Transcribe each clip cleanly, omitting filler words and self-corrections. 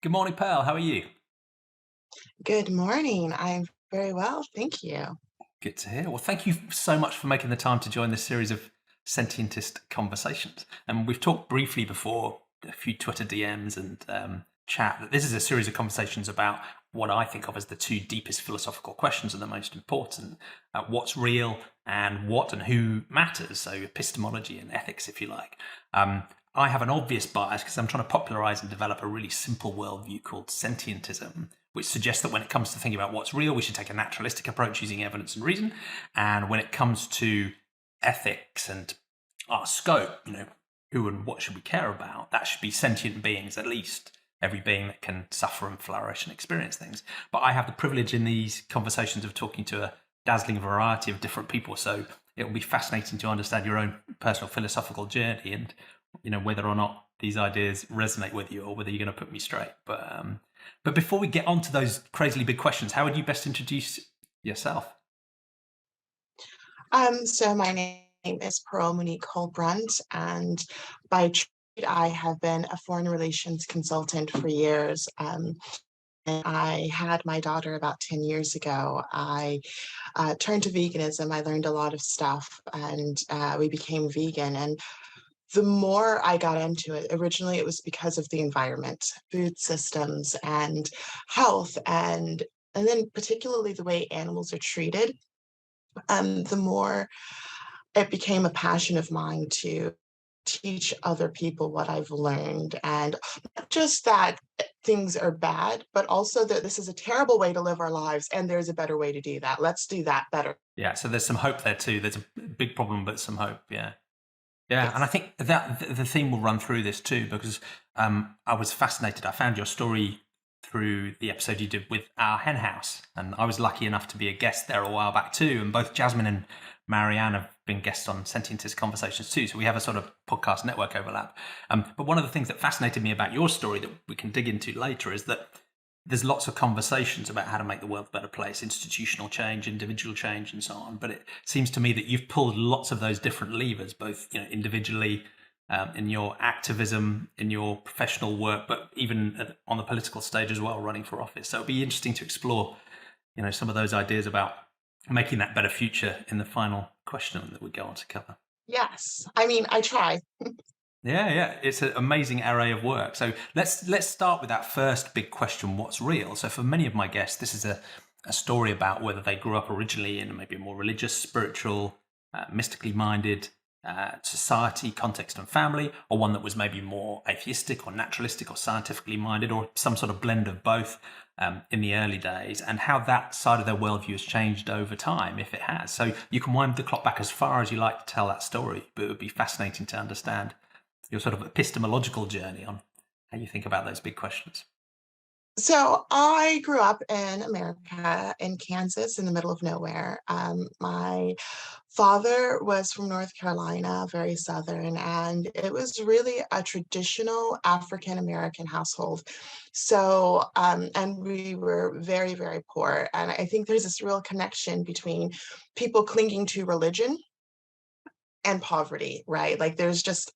Good morning, Pearl. How are you? Good morning. I'm very well, thank you. Good to hear. Well, thank you so much for making the time to join this series of Sentientist Conversations. And we've talked briefly before, a few Twitter DMs and chat, that this is a series of conversations about what I think of as the two deepest philosophical questions and the most important: what's real and what and who matters. So epistemology and ethics, if you like. I have an obvious bias because I'm trying to popularize and develop a really simple worldview called Sentientism, which suggests that when it comes to thinking about what's real, we should take a naturalistic approach using evidence and reason. And when it comes to ethics and our scope, who and what should we care about, that should be sentient beings, at least every being that can suffer and flourish and experience things. But I have the privilege in these conversations of talking to a dazzling variety of different people. So it will be fascinating to understand your own personal philosophical journey and whether or not these ideas resonate with you or whether you're going to put me straight. But before we get on to those crazily big questions, how would you best introduce yourself? So my name is Pearl Monique Colbrunt, and by trade, I have been a foreign relations consultant for years. And I had my daughter about 10 years ago. I turned to veganism. I learned a lot of stuff, and we became vegan. And the more I got into it, originally it was because of the environment, food systems, and health, and then particularly the way animals are treated. The more it became a passion of mine to teach other people what I've learned. And not just that things are bad, but also that this is a terrible way to live our lives. And there's a better way to do that. Let's do that better. Yeah, so there's some hope there too. There's a big problem, but some hope. Yeah. Yeah, and I Yes. think that the theme will run through this too, because I was fascinated. I found your story through the episode you did with our hen house, and I was lucky enough to be a guest there a while back too. And both Jasmine and Marianne have been guests on Sentientist Conversations too, so we have a sort of podcast network overlap. But one of the things that fascinated me about your story that we can dig into later is that there's lots of conversations about how to make the world a better place, institutional change, individual change, and so on. But it seems to me that you've pulled lots of those different levers, both individually, in your activism, in your professional work, but even on the political stage as well, running for office. So it'd be interesting to explore, some of those ideas about making that better future in the final question that we go on to cover. Yes. I mean, I try. Yeah, it's an amazing array of work. So let's start with that first big question: what's real? So for many of my guests, this is a story about whether they grew up originally in maybe a more religious, spiritual, mystically minded society, context, and family, or one that was maybe more atheistic or naturalistic or scientifically minded, or some sort of blend of both in the early days, and how that side of their worldview has changed over time, if it has. So you can wind the clock back as far as you like to tell that story, but it would be fascinating to understand your sort of epistemological journey on how you think about those big questions. So I grew up in America, in Kansas, in the middle of nowhere. My father was from North Carolina, very Southern, and it was really a traditional African American household. So, and we were very, very poor. And I think there's this real connection between people clinging to religion and poverty, right? Like there's just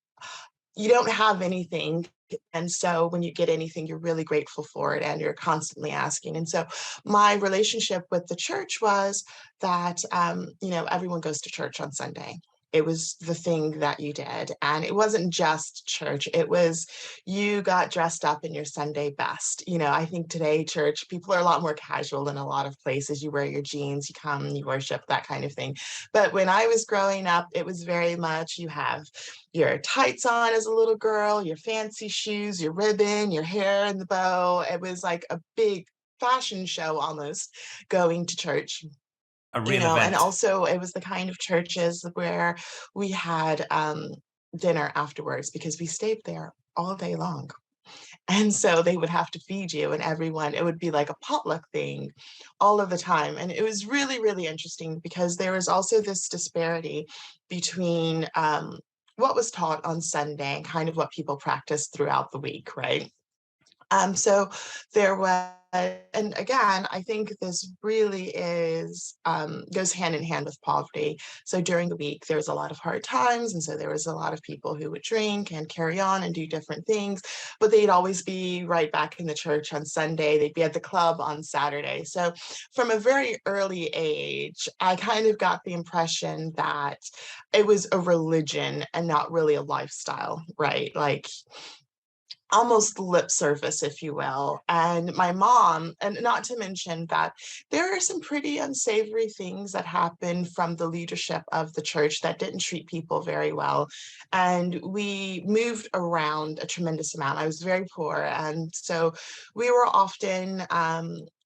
you don't have anything. And so when you get anything, you're really grateful for it and you're constantly asking. And so my relationship with the church was that, everyone goes to church on Sunday. It was the thing that you did. And it wasn't just church, it was you got dressed up in your Sunday best. I think today, church, people are a lot more casual in a lot of places. You wear your jeans, you come, you worship, that kind of thing. But when I was growing up, it was very much you have your tights on as a little girl, your fancy shoes, your ribbon, your hair in the bow. It was like a big fashion show almost going to church. A real And event. also it was the kind of churches where we had dinner afterwards because we stayed there all day long. And so they would have to feed you, and everyone, it would be like a potluck thing all of the time. And it was really, really interesting because there was also this disparity between what was taught on Sunday and kind of what people practiced throughout the week, right? So there was and again, I think this really is goes hand in hand with poverty. So during the week, there was a lot of hard times, and so there was a lot of people who would drink and carry on and do different things, but they'd always be right back in the church on Sunday. They'd be at the club on Saturday. So from a very early age, I kind of got the impression that it was a religion and not really a lifestyle, right? Like almost lip service, if you will. And my mom, and not to mention that there are some pretty unsavory things that happen from the leadership of the church that didn't treat people very well. And we moved around a tremendous amount. I was very poor. And so we were often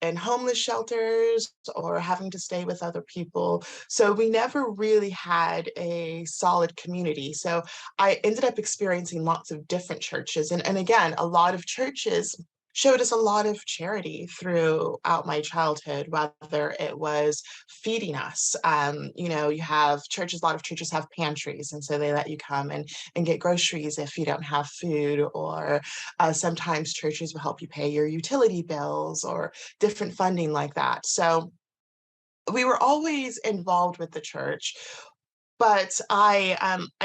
in homeless shelters or having to stay with other people. So we never really had a solid community. So I ended up experiencing lots of different churches. And again, a lot of churches showed us a lot of charity throughout my childhood, whether it was feeding us. You have churches, a lot of churches have pantries, and so they let you come and get groceries if you don't have food, or sometimes churches will help you pay your utility bills or different funding like that. So we were always involved with the church, but I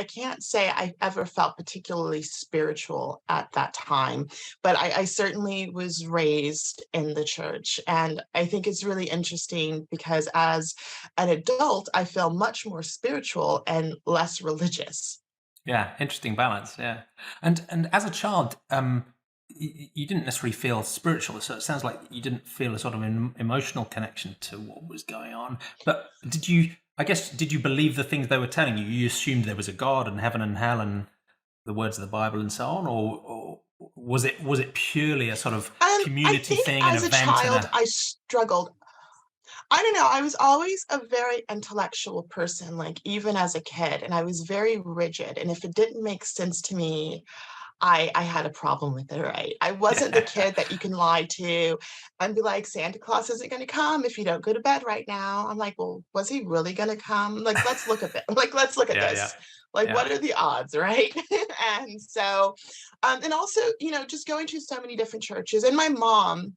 can't say I ever felt particularly spiritual at that time, but I certainly was raised in the church. And I think it's really interesting because as an adult, I feel much more spiritual and less religious. Yeah, interesting balance. Yeah, and as a child, you didn't necessarily feel spiritual, so it sounds like you didn't feel a sort of emotional connection to what was going on. But did you? I guess did you believe the things they were telling you? You assumed there was a God and heaven and hell and the words of the Bible and so on, or was it purely a sort of I community think thing, an as a event, and child, a I struggled. I don't know. I was always a very intellectual person, like even as a kid, and I was very rigid. And if it didn't make sense to me, I had a problem with it, right? I wasn't the yeah, kid that you can lie to and be like, Santa Claus isn't going to come if you don't go to bed right now. I'm like, well, was he really going to come? Like, let's look at it. Like, let's look at yeah, yeah, this. Like, yeah, what are the odds, right? And so, and also, just going to so many different churches. And my mom,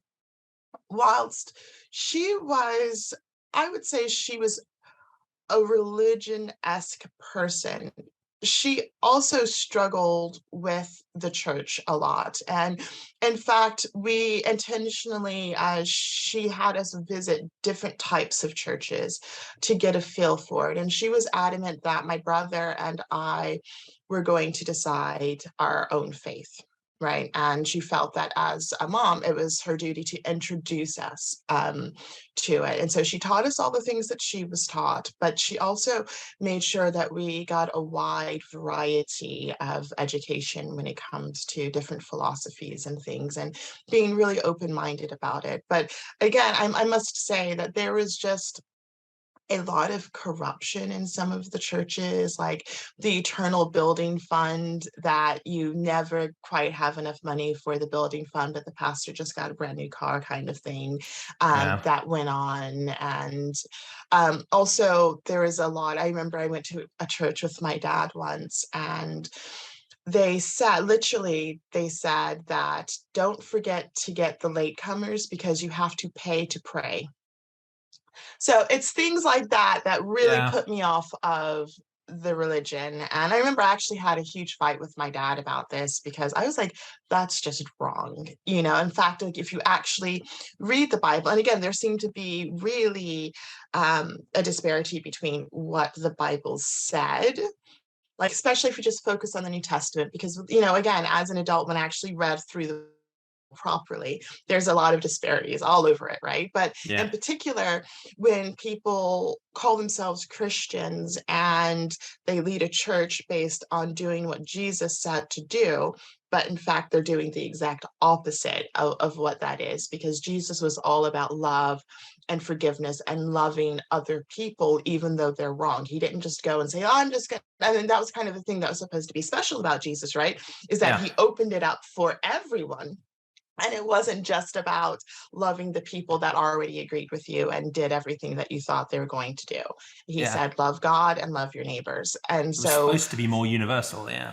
whilst she was, I would say she was a religion-esque person, she also struggled with the church a lot. And in fact, we intentionally, she had us visit different types of churches to get a feel for it. And she was adamant that my brother and I were going to decide our own faith. Right. And she felt that as a mom, it was her duty to introduce us to it. And so she taught us all the things that she was taught, but she also made sure that we got a wide variety of education when it comes to different philosophies and things, and being really open-minded about it. But again, I must say that there was just a lot of corruption in some of the churches, like the eternal building fund, that you never quite have enough money for the building fund, but the pastor just got a brand new car kind of thing, yeah. that went on. And also, there was a lot. I remember I went to a church with my dad once, and they said that don't forget to get the latecomers because you have to pay to pray. So it's things like that that really Yeah. put me off of the religion. And I remember I actually had a huge fight with my dad about this because I was like, that's just wrong. In fact, like if you actually read the Bible, and again, there seemed to be really a disparity between what the Bible said, like especially if you just focus on the New Testament, because again, as an adult, when I actually read through the properly, there's a lot of disparities all over it, right? But in Yeah. particular, when people call themselves Christians and they lead a church based on doing what Jesus said to do, but in fact, they're doing the exact opposite of what that is, because Jesus was all about love and forgiveness and loving other people, even though they're wrong. He didn't just go and say, oh, I'm just going to, and then that was kind of the thing that was supposed to be special about Jesus, right? Is that Yeah. he opened it up for everyone, and it wasn't just about loving the people that already agreed with you and did everything that you thought they were going to do. He Yeah. said, love God and love your neighbors. And It was so supposed to be more universal. Yeah.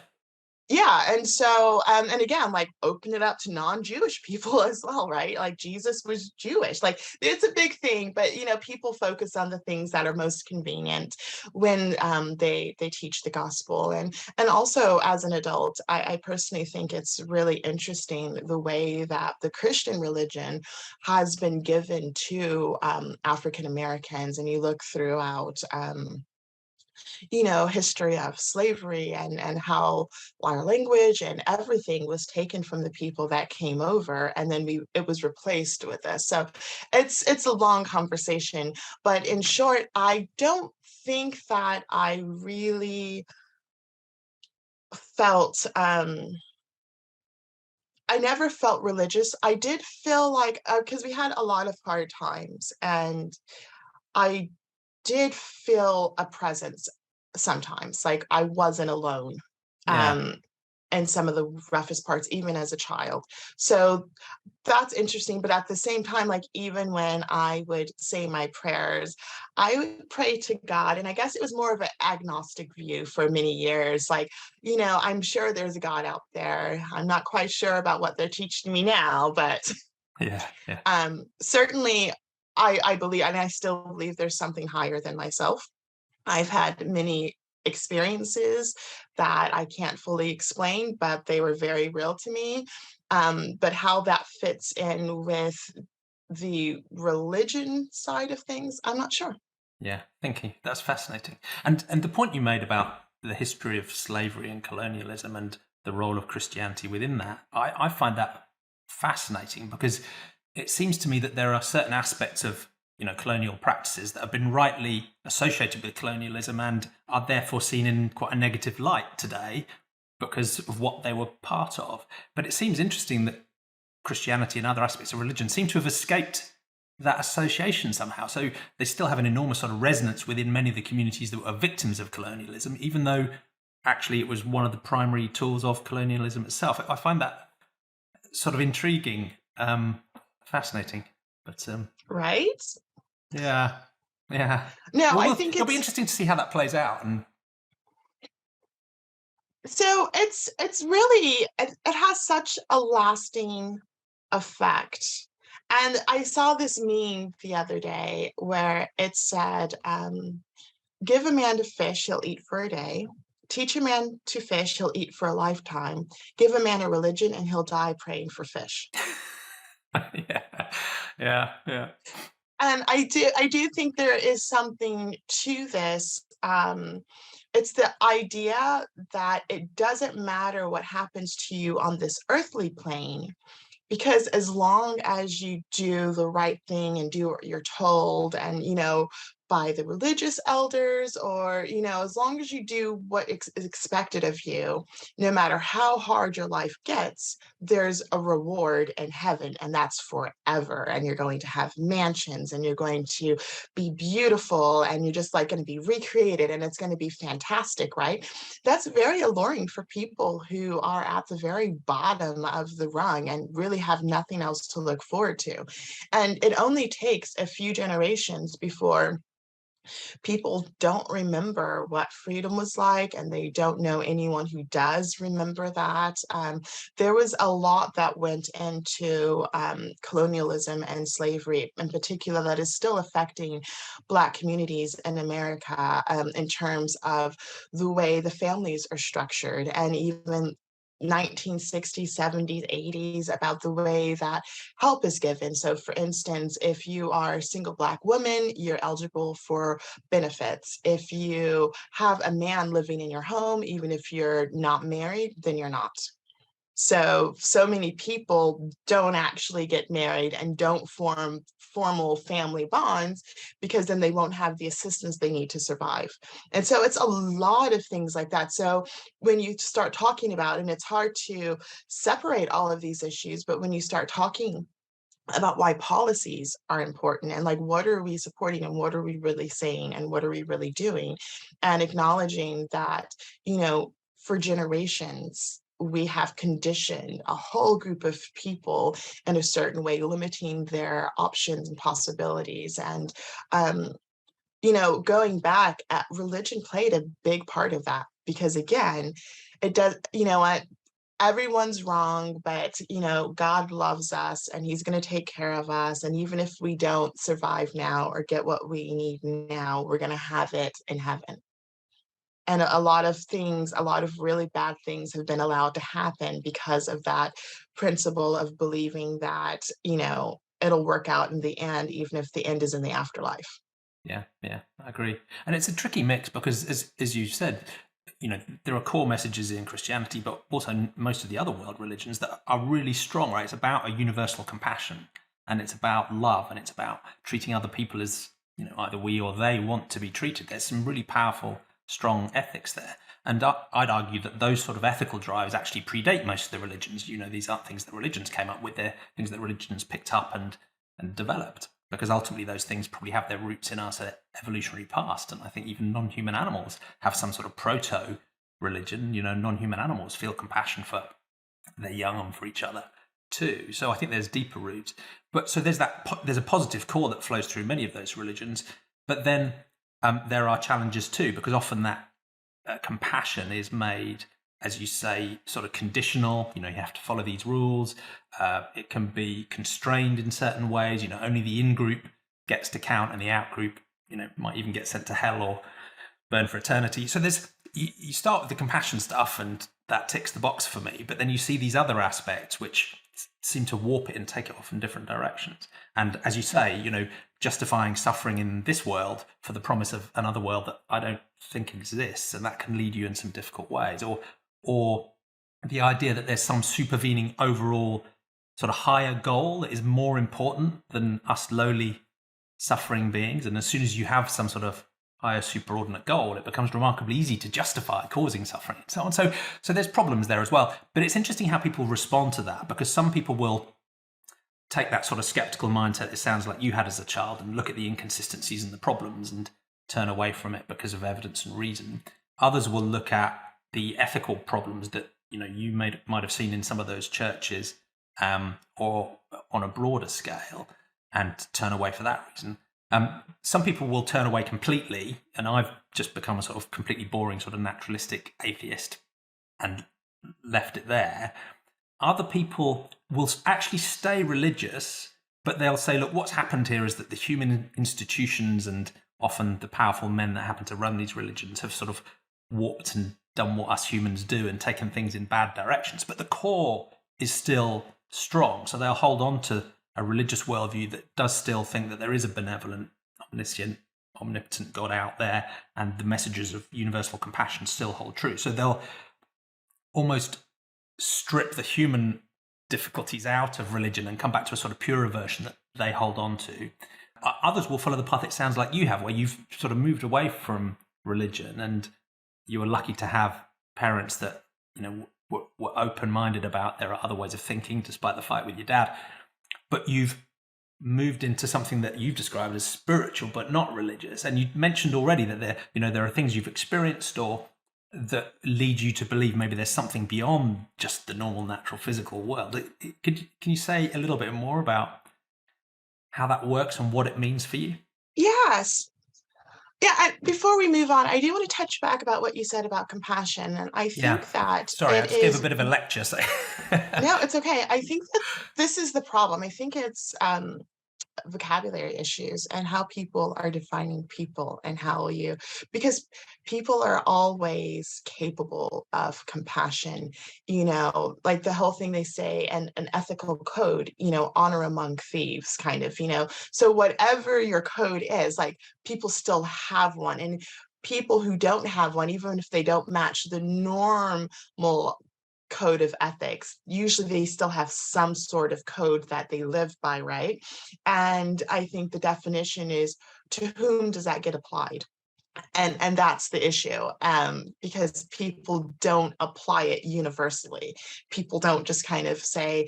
Yeah, and so and again, like, open it up to non-Jewish people as well, right? Like, Jesus was Jewish. Like, it's a big thing, but people focus on the things that are most convenient when they teach the gospel. And also, as an adult, I personally think it's really interesting the way that the Christian religion has been given to African Americans. And you look throughout history of slavery, and how our language and everything was taken from the people that came over, and then it was replaced with us. So it's a long conversation, but in short, I don't think that I really felt I never felt religious. I did feel like, because we had a lot of hard times, and I did feel a presence sometimes, like I wasn't alone, Yeah. um, in some of the roughest parts, even as a child. So that's interesting, but at the same time, like, even when I would say my prayers, I would pray to God, and I guess it was more of an agnostic view for many years. Like, I'm sure there's a God out there. I'm not quite sure about what they're teaching me now, but Yeah. Yeah. certainly I believe, and I still believe there's something higher than myself. I've had many experiences that I can't fully explain, but they were very real to me. But how that fits in with the religion side of things, I'm not sure. Yeah, thank you. That's fascinating. And the point you made about the history of slavery and colonialism and the role of Christianity within that, I find that fascinating, because it seems to me that there are certain aspects of colonial practices that have been rightly associated with colonialism and are therefore seen in quite a negative light today because of what they were part of. But it seems interesting that Christianity and other aspects of religion seem to have escaped that association somehow. So they still have an enormous sort of resonance within many of the communities that were victims of colonialism, even though actually it was one of the primary tools of colonialism itself. I find that sort of intriguing, fascinating. But Right? yeah, yeah. No, Well, I think it'll be it's interesting to see how that plays out. And so it's really it has such a lasting effect. And I saw this meme the other day where it said, give a man to fish, he'll eat for a day. Teach a man to fish, he'll eat for a lifetime. Give a man a religion, and he'll die praying for fish. yeah, yeah, yeah, And I do think there is something to this. It's the idea that it doesn't matter what happens to you on this earthly plane, because as long as you do the right thing and do what you're told, and by the religious elders, or as long as you do what is expected of you, no matter how hard your life gets, there's a reward in heaven, and that's forever, and you're going to have mansions, and you're going to be beautiful, and you're just like going to be recreated, and it's going to be fantastic, right? That's very alluring for people who are at the very bottom of the rung and really have nothing else to look forward to. And it only takes a few generations before people don't remember what freedom was like, and they don't know anyone who does remember that. There was a lot that went into colonialism and slavery in particular that is still affecting Black communities in America, in terms of the way the families are structured, and even 1960s, 70s, 80s, about the way that help is given. So, for instance, if you are a single Black woman, you're eligible for benefits. If you have a man living in your home, even if you're not married, then you're not. So many people don't actually get married and don't form formal family bonds, because then they won't have the assistance they need to survive. And so it's a lot of things like that. So when you start talking about, and it's hard to separate all of these issues, but when you start talking about why policies are important, and like, what are we supporting, and what are we really saying, and what are we really doing, and acknowledging that for generations we have conditioned a whole group of people in a certain way, limiting their options and possibilities. And um, going back, religion played a big part of that, because again, it does, you know what, everyone's wrong, but God loves us and he's going to take care of us. And even if we don't survive now or get what we need now, we're going to have it in heaven. And a lot of things, a lot of really bad things have been allowed to happen because of that principle of believing that, it'll work out in the end, even if the end is in the afterlife. Yeah, yeah, I agree. And it's a tricky mix because, as you said, there are core messages in Christianity, but also most of the other world religions that are really strong, right? It's about a universal compassion, and it's about love, and it's about treating other people as, either we or they want to be treated. There's some really powerful, strong ethics there. And I'd argue that those sort of ethical drives actually predate most of the religions. These aren't things that religions came up with. They're things that religions picked up and developed, because ultimately those things probably have their roots in our evolutionary past. And I think even non-human animals have some sort of proto-religion. Non-human animals feel compassion for their young and for each other too. So I think there's deeper roots. But so there's a positive core that flows through many of those religions. But then there are challenges too, because often that compassion is made, as you say, sort of conditional. You have to follow these rules. It can be constrained in certain ways. Only the in-group gets to count, and the out-group, might even get sent to hell or burn for eternity. So you start with the compassion stuff, and that ticks the box for me. But then you see these other aspects which seem to warp it and take it off in different directions. And as you say, justifying suffering in this world for the promise of another world that I don't think exists, and that can lead you in some difficult ways. Or the idea that there's some supervening overall sort of higher goal that is more important than us lowly suffering beings. And as soon as you have some sort of higher superordinate goal, it becomes remarkably easy to justify causing suffering and so on. So there's problems there as well. But it's interesting how people respond to that, because some people will take that sort of skeptical mindset it sounds like you had as a child and look at the inconsistencies and the problems and turn away from it because of evidence and reason. Others will look at the ethical problems that you might have seen in some of those churches, or on a broader scale, and turn away for that reason. Some people will turn away completely, and I've just become a sort of completely boring sort of naturalistic atheist and left it there. Other people will actually stay religious, but they'll say, look, what's happened here is that the human institutions and often the powerful men that happen to run these religions have sort of warped and done what us humans do and taken things in bad directions. But the core is still strong. So they'll hold on to a religious worldview that does still think that there is a benevolent, omniscient, omnipotent God out there, and the messages of universal compassion still hold true. So they'll almost strip the human difficulties out of religion and come back to a sort of purer version that they hold on to. Others will follow the path it sounds like you have, where you've sort of moved away from religion, and you were lucky to have parents that were open-minded about there are other ways of thinking, despite the fight with your dad. But you've moved into something that you've described as spiritual but not religious. And you mentioned already that there are things you've experienced or that lead you to believe maybe there's something beyond just the normal natural physical world. Can you say a little bit more about how that works and what it means for you? Yes. Yeah, before we move on, I do want to touch back about what you said about compassion, and I Yeah. think that Sorry, I it just gave a is. bit of a lecture. So. No, it's okay. I think that this is the problem. I think it's vocabulary issues and how people are defining people, and because people are always capable of compassion, like the whole thing they say, and an ethical code, honor among thieves, kind of, so whatever your code is, like, people still have one, and people who don't have one, even if they don't match the normal code of ethics, usually they still have some sort of code that they live by, right? And I think the definition is, to whom does that get applied? And that's the issue, because people don't apply it universally. People don't just kind of say,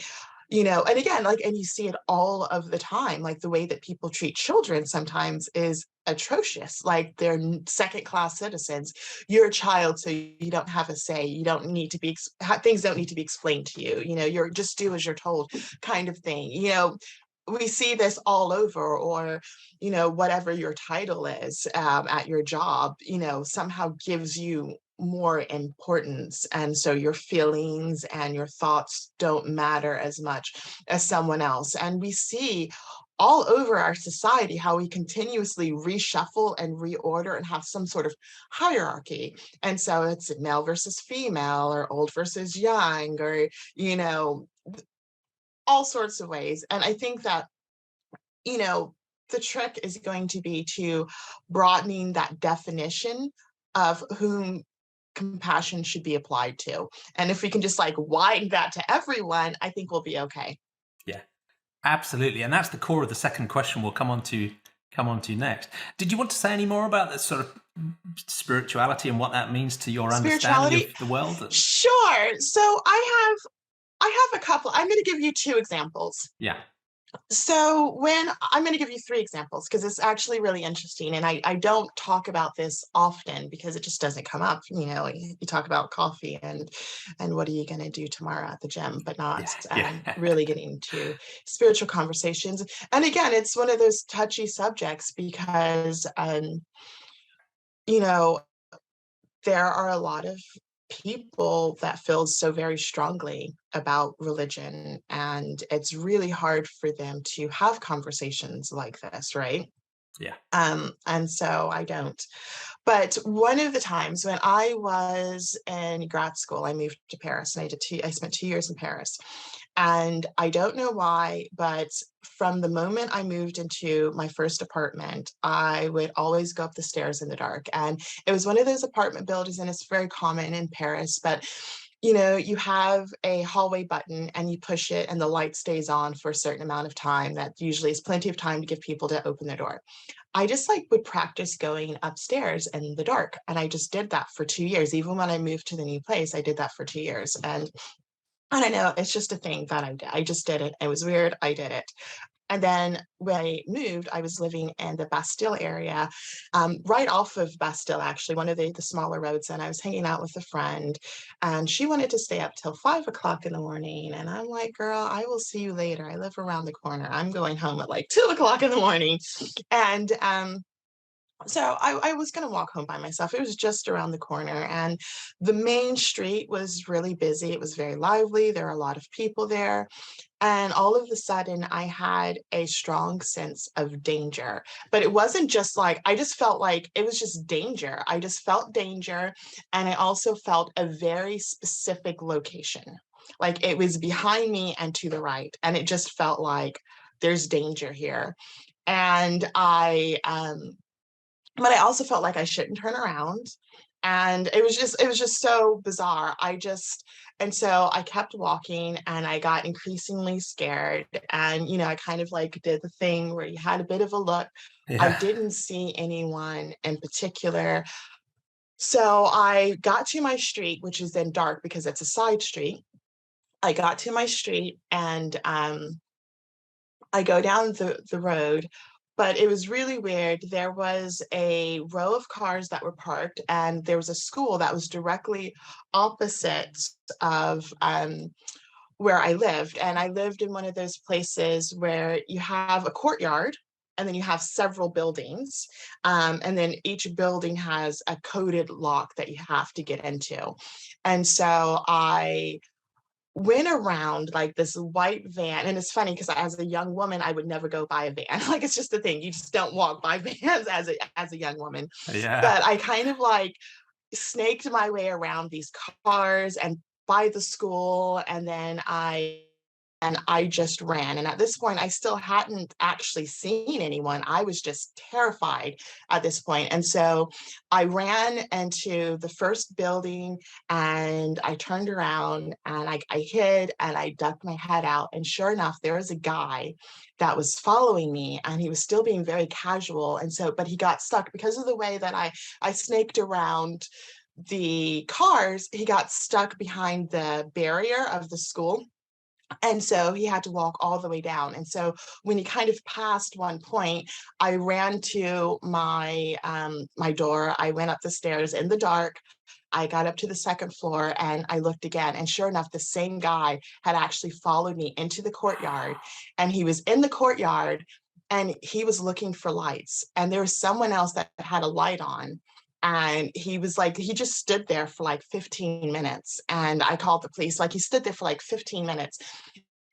and again, like, and you see it all of the time, like the way that people treat children sometimes is atrocious, like they're second class citizens. You're a child, so you don't have a say. You don't need to be things don't need to be explained to you. You're just do as you're told, kind of thing. We see this all over. Or whatever your title is, at your job, somehow gives you more importance. And so your feelings and your thoughts don't matter as much as someone else. And we see all over our society how we continuously reshuffle and reorder and have some sort of hierarchy. And so it's male versus female, or old versus young, or, all sorts of ways. And I think that, you know, the trick is going to be to broadening that definition of whom compassion should be applied to. And if we can just like widen that to everyone, I think we'll be okay. Yeah, absolutely. And that's the core of the second question we'll come on to next. Did you want to say any more about this sort of spirituality and what that means to your understanding of the world? Sure. So I have a couple. I'm going to give you two examples. Yeah. So I'm going to give you three examples because it's actually really interesting. And I don't talk about this often because it just doesn't come up. You talk about coffee and what are you going to do tomorrow at the gym, but not really getting into spiritual conversations. And again, it's one of those touchy subjects because, there are a lot of people that feel so very strongly about religion, and it's really hard for them to have conversations like this, right? Yeah. And so I don't. But one of the times when I was in grad school, I moved to Paris, and I spent 2 years in Paris. And I don't know why, but from the moment I moved into my first apartment, I would always go up the stairs in the dark. And it was one of those apartment buildings, and it's very common in Paris, but you have a hallway button and you push it and the light stays on for a certain amount of time. That usually is plenty of time to give people to open their door. I just would practice going upstairs in the dark. And I just did that for 2 years. Even when I moved to the new place, I did that for 2 years. And I don't know, it's just a thing that I did. I just did it. It was weird. I did it. And then when I moved, I was living in the Bastille area, right off of Bastille, actually, one of the smaller roads. And I was hanging out with a friend, and she wanted to stay up till 5 o'clock in the morning. And I'm like, girl, I will see you later. I live around the corner. I'm going home at 2 o'clock in the morning. And so I was going to walk home by myself. It was just around the corner, and the main street was really busy. It was very lively. There were a lot of people there. And all of a sudden, I had a strong sense of danger. But it wasn't just I just felt like it was just danger. I just felt danger. And I also felt a very specific location. Like it was behind me and to the right. And it just felt like there's danger here. And but I also felt like I shouldn't turn around. And it was just so bizarre. And so I kept walking, and I got increasingly scared. And, I kind of did the thing where you had a bit of a look. Yeah. I didn't see anyone in particular. So I got to my street, which is then dark because it's a side street. I got to my street, and I go down the road, but it was really weird. There was a row of cars that were parked, and there was a school that was directly opposite of where I lived. And I lived in one of those places where you have a courtyard, and then you have several buildings. And then each building has a coded lock that you have to get into. And so I went around this white van. And it's funny because as a young woman, I would never go by a van. It's just the thing. You just don't walk by vans as a young woman. Yeah. But I kind of snaked my way around these cars and by the school. And then I just ran. And at this point, I still hadn't actually seen anyone. I was just terrified at this point. And so I ran into the first building, and I turned around, and I hid, and I ducked my head out. And sure enough, there was a guy that was following me, and he was still being very casual. And so, but he got stuck because of the way that I snaked around the cars. He got stuck behind the barrier of the school. And so he had to walk all the way down. And so when he kind of passed one point, I ran to my my door. I went up the stairs in the dark. I got up to the second floor, and I looked again. And sure enough, the same guy had actually followed me into the courtyard. And he was in the courtyard, and he was looking for lights. And there was someone else that had a light on. And he was like, he just stood there for like 15 minutes. And I called the police. Like, he stood there for like 15 minutes.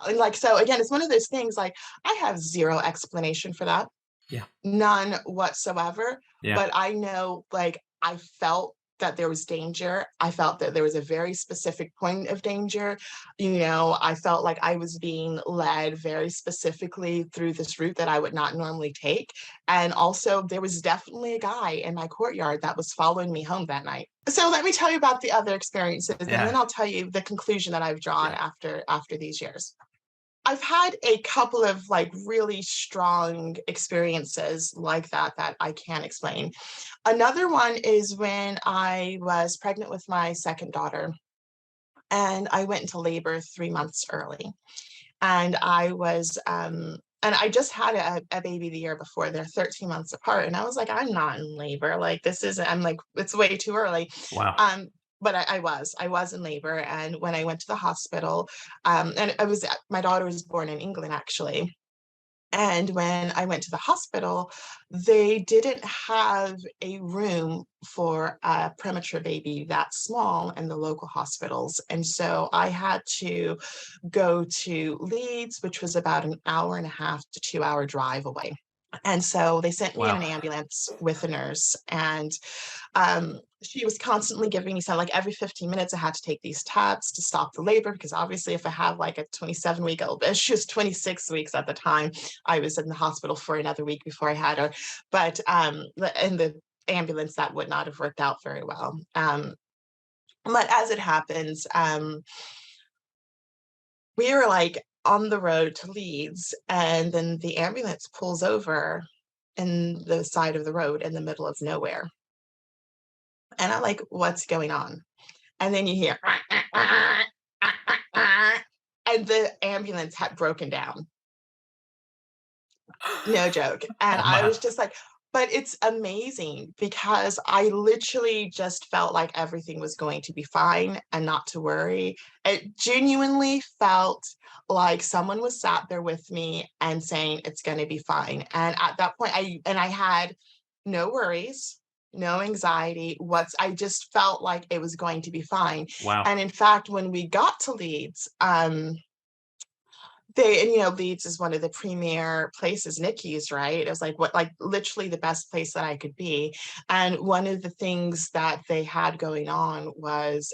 And like, so again, it's one of those things, like, I have zero explanation for that, Yeah. none whatsoever. Yeah. But I know, like, I felt that there was danger. I felt that there was a very specific point of danger. I felt like I was being led very specifically through this route that I would not normally take. And also, there was definitely a guy in my courtyard that was following me home that night. So let me tell you about the other experiences, and then Yeah. I'll tell you the conclusion that I've drawn Yeah. after these years. I've had a couple of like really strong experiences like that I can't explain. Another one is when I was pregnant with my second daughter, and I went into labor 3 months early. And I just had a baby the year before. They're 13 months apart. And I was like, I'm not in labor. Like, this isn't, I'm like, it's way too early. Wow. But I was in labor. And when I went to the hospital, and my daughter was born in England, actually. And when I went to the hospital, they didn't have a room for a premature baby that small in the local hospitals. And so I had to go to Leeds, which was about an hour and a half to 2 hour drive away. And so they sent me in Wow. an ambulance with a nurse, and she was constantly giving me some, like, every 15 minutes I had to take these tabs to stop the labor, because obviously if I have like a 27-week-old, she was 26 weeks at the time. I was in the hospital for another week before I had her. But in the ambulance, that would not have worked out very well. But as it happens, we were like on the road to Leeds, and then the ambulance pulls over in the side of the road in the middle of nowhere. And I'm like, what's going on? And then you hear, and the ambulance had broken down. No joke. And Oh I man. was just like, but it's amazing, because I literally just felt like everything was going to be fine and not to worry. It genuinely felt like someone was sat there with me and saying it's going to be fine. And at that point, I had no worries, no anxiety. I just felt like it was going to be fine. Wow. And in fact, when we got to Leeds, Leeds is one of the premier places, NICUs, right? It was like, what, like, literally the best place that I could be. And one of the things that they had going on was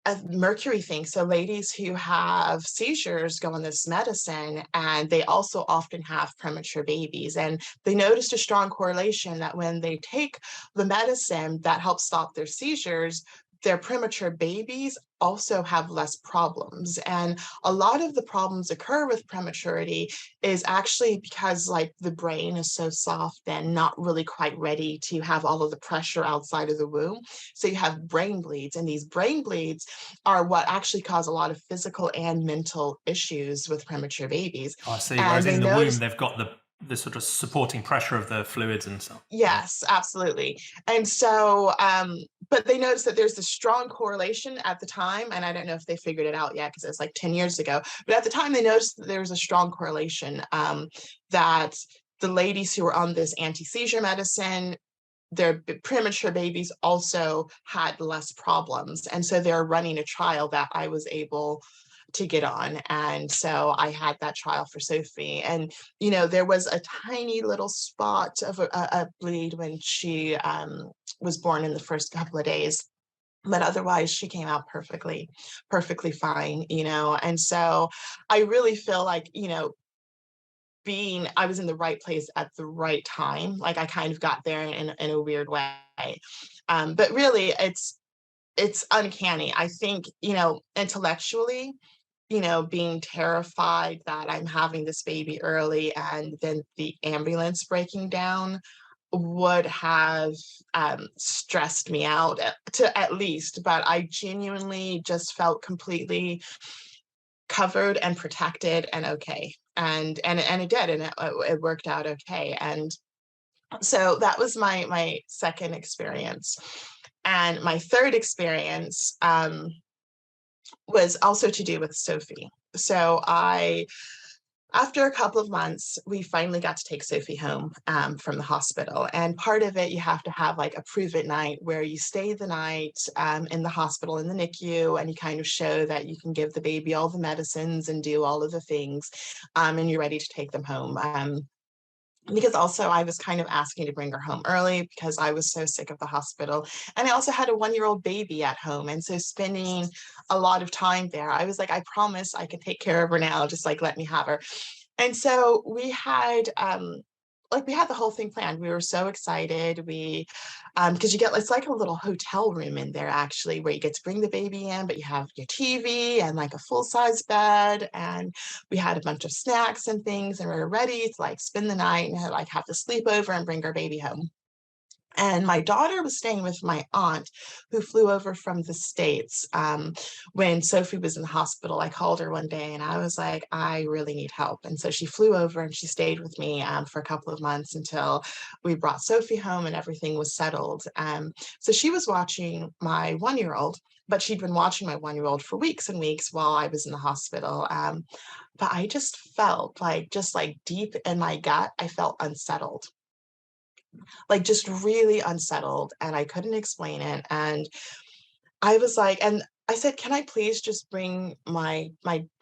a mercury thing. So ladies who have seizures go on this medicine, and they also often have premature babies. And they noticed a strong correlation that when they take the medicine that helps stop their seizures, their premature babies also have less problems. And a lot of the problems occur with prematurity is actually because, like, the brain is so soft and not really quite ready to have all of the pressure outside of the womb. So you have brain bleeds, and these brain bleeds are what actually cause a lot of physical and mental issues with premature babies. Oh, I see. And Whereas they in the womb, noticed, they've got the sort of supporting pressure of the fluids and so on. Yeah. yes, absolutely. And so, but they noticed that there's this strong correlation at the time, and I don't know if they figured it out yet because it's like 10 years ago, but at the time they noticed that there was a strong correlation, that the ladies who were on this anti-seizure medicine, their premature babies also had less problems. And so they're running a trial that I was able to get on. And so I had that trial for Sophie. And, there was a tiny little spot of a bleed when she was born in the first couple of days. But otherwise, she came out perfectly fine, And so I really feel like, I was in the right place at the right time. Like, I kind of got there in a weird way. But really, it's uncanny. I think, intellectually, being terrified that I'm having this baby early and then the ambulance breaking down would have stressed me out at least. But I genuinely just felt completely covered and protected and okay. And it did, and it worked out okay. And so that was my second experience. And my third experience was also to do with Sophie. So I After a couple of months, we finally got to take Sophie home from the hospital. And part of it, you have to have like a prove it night where you stay the night in the hospital in the NICU, and you kind of show that you can give the baby all the medicines and do all of the things, and you're ready to take them home. Because also I was kind of asking to bring her home early because I was so sick of the hospital. And I also had a 1-year-old baby at home. And so spending a lot of time there, I was like, I promise I can take care of her now. Just like, let me have her. And so we had the whole thing planned. We were so excited. Because you get, it's like a little hotel room in there actually, where you get to bring the baby in, but you have your TV and like a full size bed. And we had a bunch of snacks and things, and we were ready to like spend the night and like have to sleep over and bring our baby home. And my daughter was staying with my aunt, who flew over from the States. When Sophie was in the hospital, I called her one day and I was like, I really need help. And so she flew over and she stayed with me for a couple of months until we brought Sophie home and everything was settled. So she was watching my 1-year-old, but she'd been watching my 1-year-old for weeks and weeks while I was in the hospital. But I just felt like, just like deep in my gut, I felt unsettled, like just really unsettled, and I couldn't explain it. And I was like, and I said, can I please just bring my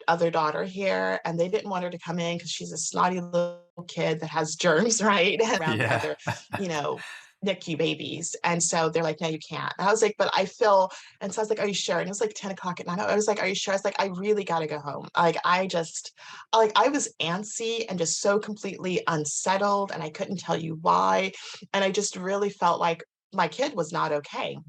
other daughter here? And they didn't want her to come in because she's a snotty little kid that has germs, right? Around the Yeah. other, you know, NICU babies. And so they're like, no, you can't. And I was like, but I feel, and so I was like, are you sure? And it was like 10 o'clock at night. I was like, are you sure? I was like, I really got to go home. Like, I was antsy and just so completely unsettled, and I couldn't tell you why. And I just really felt like my kid was not okay.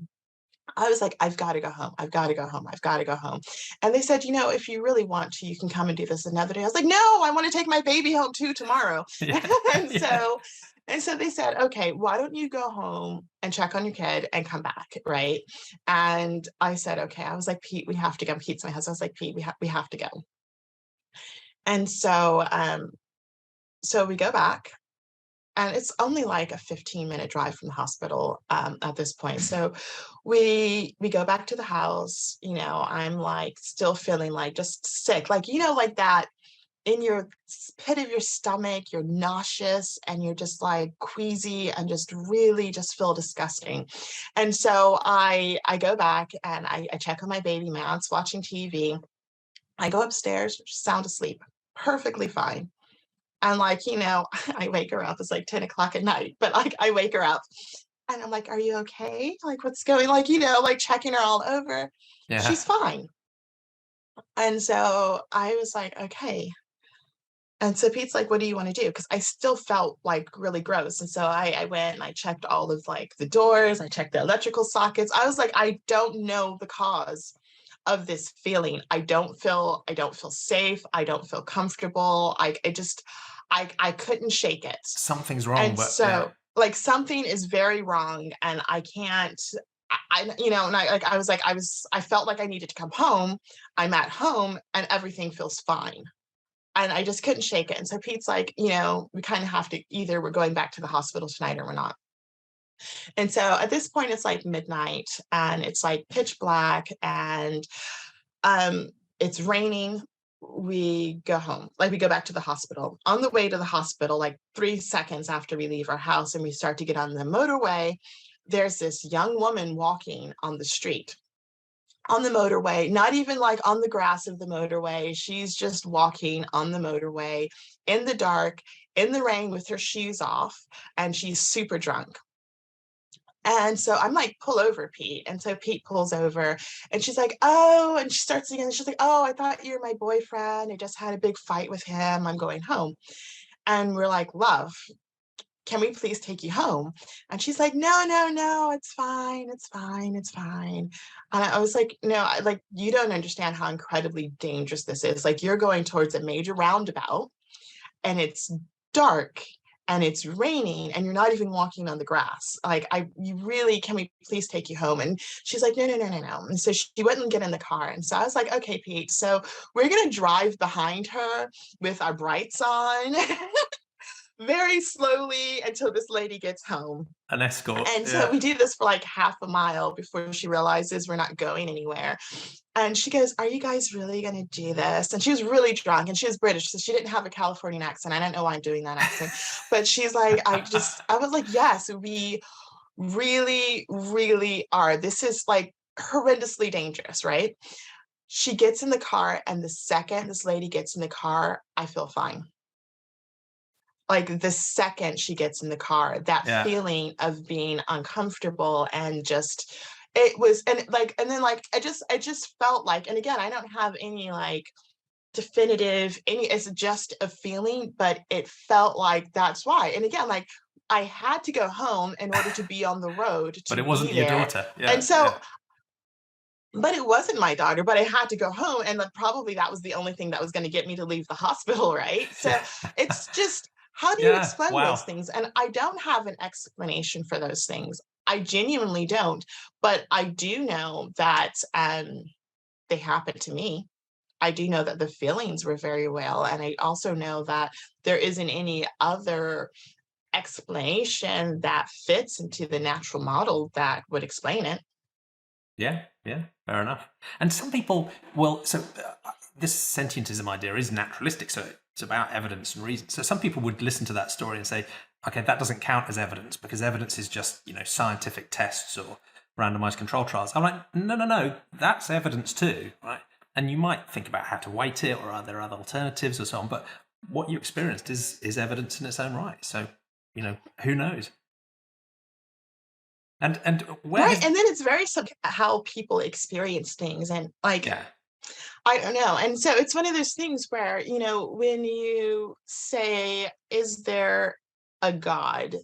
I was like, I've got to go home. I've got to go home. I've got to go home. And they said, if you really want to, you can come and do this another day. I was like, no, I want to take my baby home too tomorrow. Yeah. and Yeah. so, and so they said, okay, why don't you go home and check on your kid and come back, right? And I said, okay. I was like, Pete, we have to go. Pete's my husband. I was like, Pete, we have to go. And so we go back, and it's only like a 15-minute drive from the hospital at this point. So we go back to the house. I'm like still feeling like just sick, like like that in your pit of your stomach, you're nauseous and you're just like queasy and just really just feel disgusting. And so I go back and I check on my baby Matt's watching TV. I go upstairs, sound asleep, perfectly fine. And like, I wake her up. It's like 10 o'clock at night, but like I wake her up and I'm like, are you okay? Like, what's going, like, like checking her all over. Yeah. She's fine. And so I was like, okay. And so Pete's like, what do you want to do? Because I still felt like really gross. And so I went and I checked all of like the doors. I checked the electrical sockets. I was like, I don't know the cause of this feeling. I don't feel safe. I don't feel comfortable. I couldn't shake it. Something's wrong, And but yeah. so like something is very wrong, and I can't, and I felt like I needed to come home. I'm at home and everything feels fine. And I just couldn't shake it. And so Pete's like, we kind of have to, either we're going back to the hospital tonight or we're not. And so at this point, it's like midnight and it's like pitch black, and um, it's raining. We go home, like we go back to the hospital. On the way to the hospital, like 3 seconds after we leave our house and we start to get on the motorway, there's this young woman walking on the street, on the motorway, not even like on the grass of the motorway. She's just walking on the motorway in the dark, in the rain with her shoes off, and she's super drunk. And so I'm like, pull over, Pete. And so Pete pulls over and she's like, oh, and she starts singing. She's like, oh, I thought you were my boyfriend. I just had a big fight with him. I'm going home. And we're like, love, can we please take you home? And she's like, no, no, no, it's fine. It's fine. It's fine. And I was like, no, you don't understand how incredibly dangerous this is. Like, you're going towards a major roundabout and it's dark and it's raining and you're not even walking on the grass. Like, you really, can we please take you home? And she's like, no, no, no, no, no. And so she wouldn't get in the car. And so I was like, okay, Pete, so we're going to drive behind her with our brights on. very slowly until this lady gets home. An escort. And so Yeah. we do this for like half a mile before she realizes we're not going anywhere. And she goes, "Are you guys really going to do this?" And she was really drunk and she was British, so she didn't have a Californian accent. I don't know why I'm doing that accent, but she's like, I was like, "Yes, we really, really are. This is like horrendously dangerous," right? She gets in the car, and the second this lady gets in the car, I feel fine. Like the second she gets in the car, that Yeah. feeling of being uncomfortable and just it was and like and then like I just felt like, and again, I don't have any like definitive any, it's just a feeling, but it felt like that's why. And again, like I had to go home in order to be on the road But to it be wasn't your there. daughter. And Yeah. so Yeah. but it wasn't my daughter, but I had to go home, and then probably that was the only thing that was going to get me to leave the hospital, right? So Yeah. it's just, how do you Yeah. explain those Wow. things? And I don't have an explanation for those things. I genuinely don't, but I do know that they happened to me. I do know that the feelings were very real, and I also know that there isn't any other explanation that fits into the natural model that would explain it. Yeah, yeah, fair enough. And some people, well, so this sentientism idea is naturalistic, so it's about evidence and reason. So some people would listen to that story and say, okay, that doesn't count as evidence because evidence is just, scientific tests or randomized control trials. I'm like, no, no, no, that's evidence too, right? And you might think about how to weight it, or are there other alternatives or so on, but what you experienced is evidence in its own right. So, who knows? And where Right. has And then it's very how people experience things. And like, yeah. I don't know. And so it's one of those things where, when you say, is there a God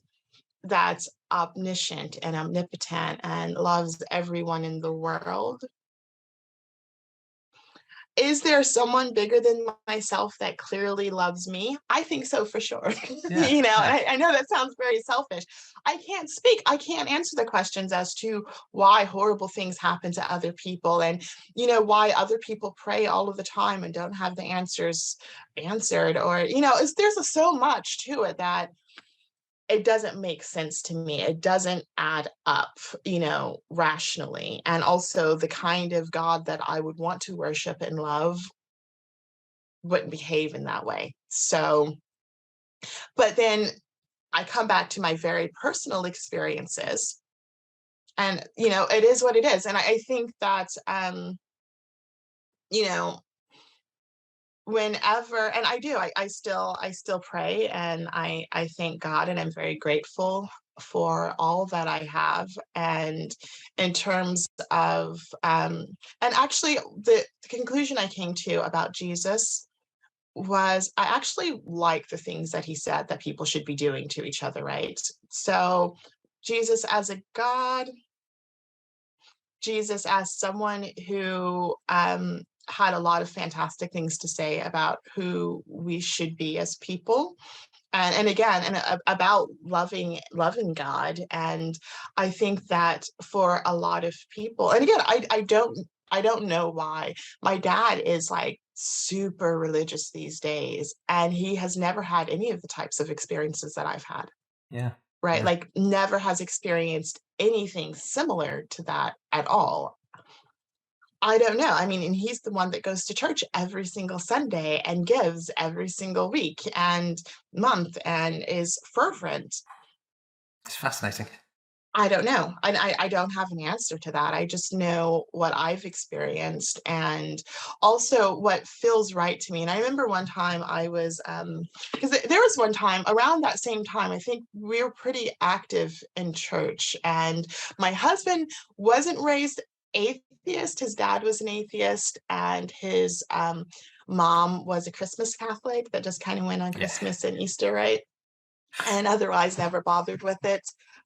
that's omniscient and omnipotent and loves everyone in the world? Is there someone bigger than myself that clearly loves me? I think so for sure. Yeah, And yeah. I know that sounds very selfish. I can't speak. I can't answer the questions as to why horrible things happen to other people, and why other people pray all of the time and don't have the answers answered, or there's so much to it that it doesn't make sense to me. It doesn't add up, rationally. And also the kind of God that I would want to worship and love wouldn't behave in that way. So, but then I come back to my very personal experiences, and it is what it is. And I think that you know, whenever, and I do, I still pray, and I thank God, and I'm very grateful for all that I have. And in terms of and actually the conclusion I came to about Jesus was, I actually like the things that he said that people should be doing to each other, right? So Jesus as a God, Jesus as someone who had a lot of fantastic things to say about who we should be as people, and again, and about loving God. And I think that for a lot of people, and again, I don't know why. My dad is like super religious these days, and he has never had any of the types of experiences that I've had, Yeah. right? Yeah. Like never has experienced anything similar to that at all. I don't know. I mean, and he's the one that goes to church every single Sunday and gives every single week and month and is fervent. It's fascinating. I don't know. I don't have an answer to that. I just know what I've experienced, and also what feels right to me. And I remember one time I was, because there was one time around that same time, I think we were pretty active in church, and my husband wasn't raised atheist. His dad was an atheist, and his mom was a Christmas Catholic that just kind of went on Yeah. Christmas and Easter, right? And otherwise never bothered with it.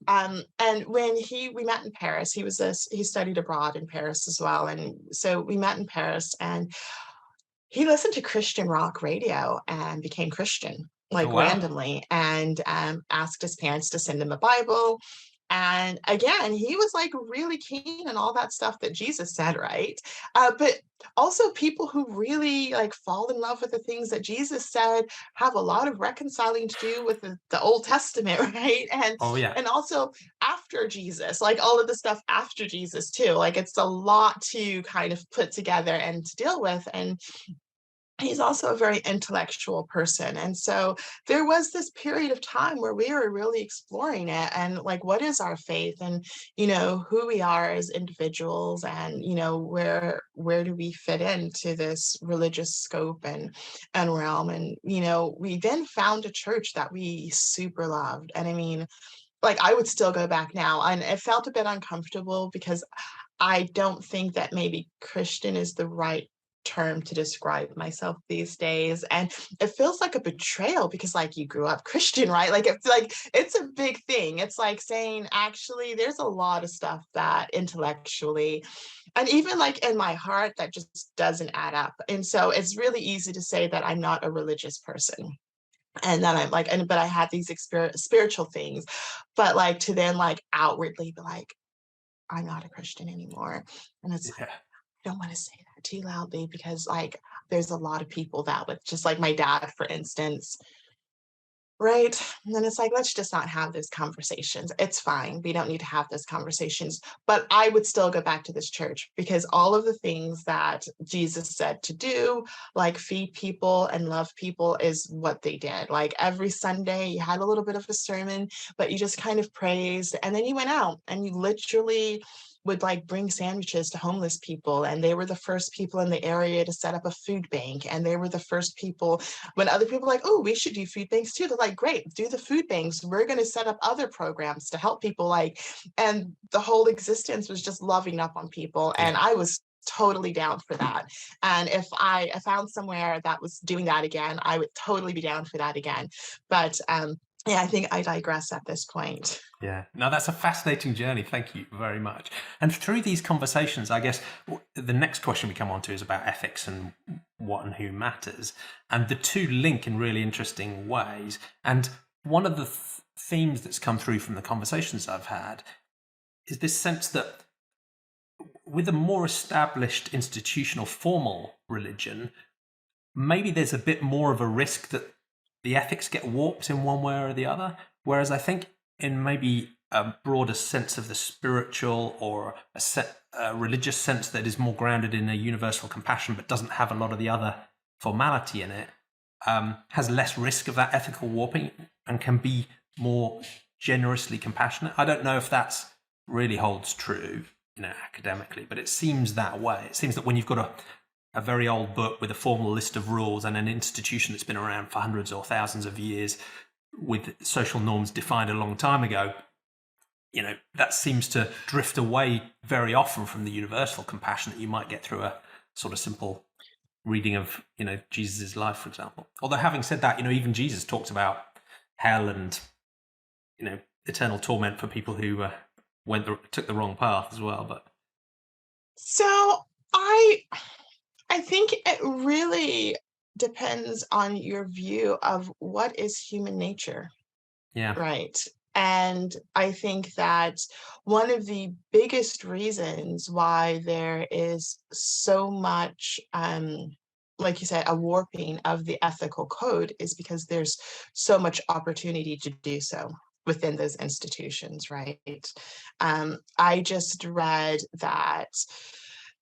And when we met in Paris, he studied abroad in Paris as well. And so we met in Paris, and he listened to Christian rock radio and became Christian, Oh like wow. randomly, and asked his parents to send him a Bible. And again, he was like really keen on all that stuff that Jesus said, right? But also people who really like fall in love with the things that Jesus said have a lot of reconciling to do with the Old Testament, right? Oh yeah. And also after Jesus, like all of the stuff after Jesus too. Like it's a lot to kind of put together and to deal with. And he's also a very intellectual person. And so there was this period of time where we were really exploring it and like, what is our faith and, who we are as individuals and, where do we fit into this religious scope and realm. And, we then found a church that we super loved. And I mean, like I would still go back now. And it felt a bit uncomfortable because I don't think that maybe Christian is the right term to describe myself these days. And it feels like a betrayal because like you grew up Christian, right? Like it's a big thing. It's like saying actually there's a lot of stuff that intellectually and even like in my heart that just doesn't add up. And so it's really easy to say that I'm not a religious person and then I'm like, but I had these spiritual things, but like to then like outwardly be like, I'm not a Christian anymore. And it's like, Yeah. I don't want to say that too loudly because like there's a lot of people that would just like my dad, for instance, right? And then it's like, let's just not have those conversations. It's fine. We don't need to have those conversations. But I would still go back to this church because all of the things that Jesus said to do, like feed people and love people, is what they did. Like every Sunday, you had a little bit of a sermon, but you just kind of praised. And then you went out and you literally would like bring sandwiches to homeless people. And they were the first people in the area to set up a food bank. And they were the first people when other people are like, oh, we should do food banks too. They're like, great, do the food banks. We're going to set up other programs to help people. Like, and the whole existence was just loving up on people. And Yeah. I was totally down for that. And if I found somewhere that was doing that again, I would totally be down for that again. But yeah, I think I digress at this point. Yeah, no, that's a fascinating journey. Thank you very much. And through these conversations, I guess the next question we come on to is about ethics and what and who matters. And the two link in really interesting ways. And one of the themes that's come through from the conversations I've had is this sense that with a more established institutional formal religion, maybe there's a bit more of a risk that the ethics get warped in one way or the other. Whereas I think in maybe a broader sense of the spiritual or a religious sense that is more grounded in a universal compassion but doesn't have a lot of the other formality in it, has less risk of that ethical warping and can be more generously compassionate. I don't know if that's really holds true, academically, but it seems that way. It seems that when you've got a very old book with a formal list of rules and an institution that's been around for hundreds or thousands of years with social norms defined a long time ago, that seems to drift away very often from the universal compassion that you might get through a sort of simple reading of, Jesus's life, for example. Although having said that, even Jesus talks about hell and, eternal torment for people who took the wrong path as well. But So I think it really depends on your view of what is human nature, yeah, right? And I think that one of the biggest reasons why there is so much, like you said, a warping of the ethical code is because there's so much opportunity to do so within those institutions, right? I just read that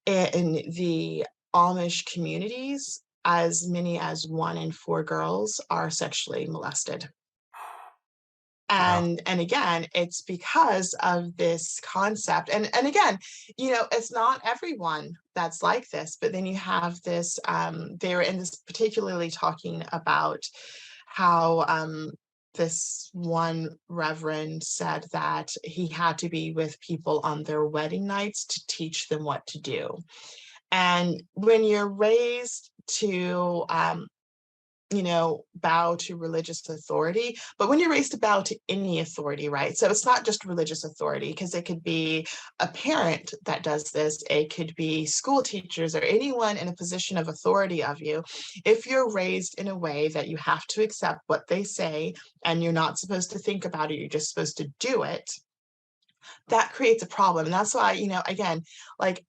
in the Amish communities, as many as 1 in 4 girls are sexually molested. wow, And again, it's because of this concept. And again, it's not everyone that's like this, but then you have this, they were in this particularly talking about how this one reverend said that he had to be with people on their wedding nights to teach them what to do. And when you're raised to, bow to religious authority, but when you're raised to bow to any authority, right? So it's not just religious authority, because it could be a parent that does this, it could be school teachers or anyone in a position of authority of you. If you're raised in a way that you have to accept what they say and you're not supposed to think about it, you're just supposed to do it, that creates a problem. And that's why, again, like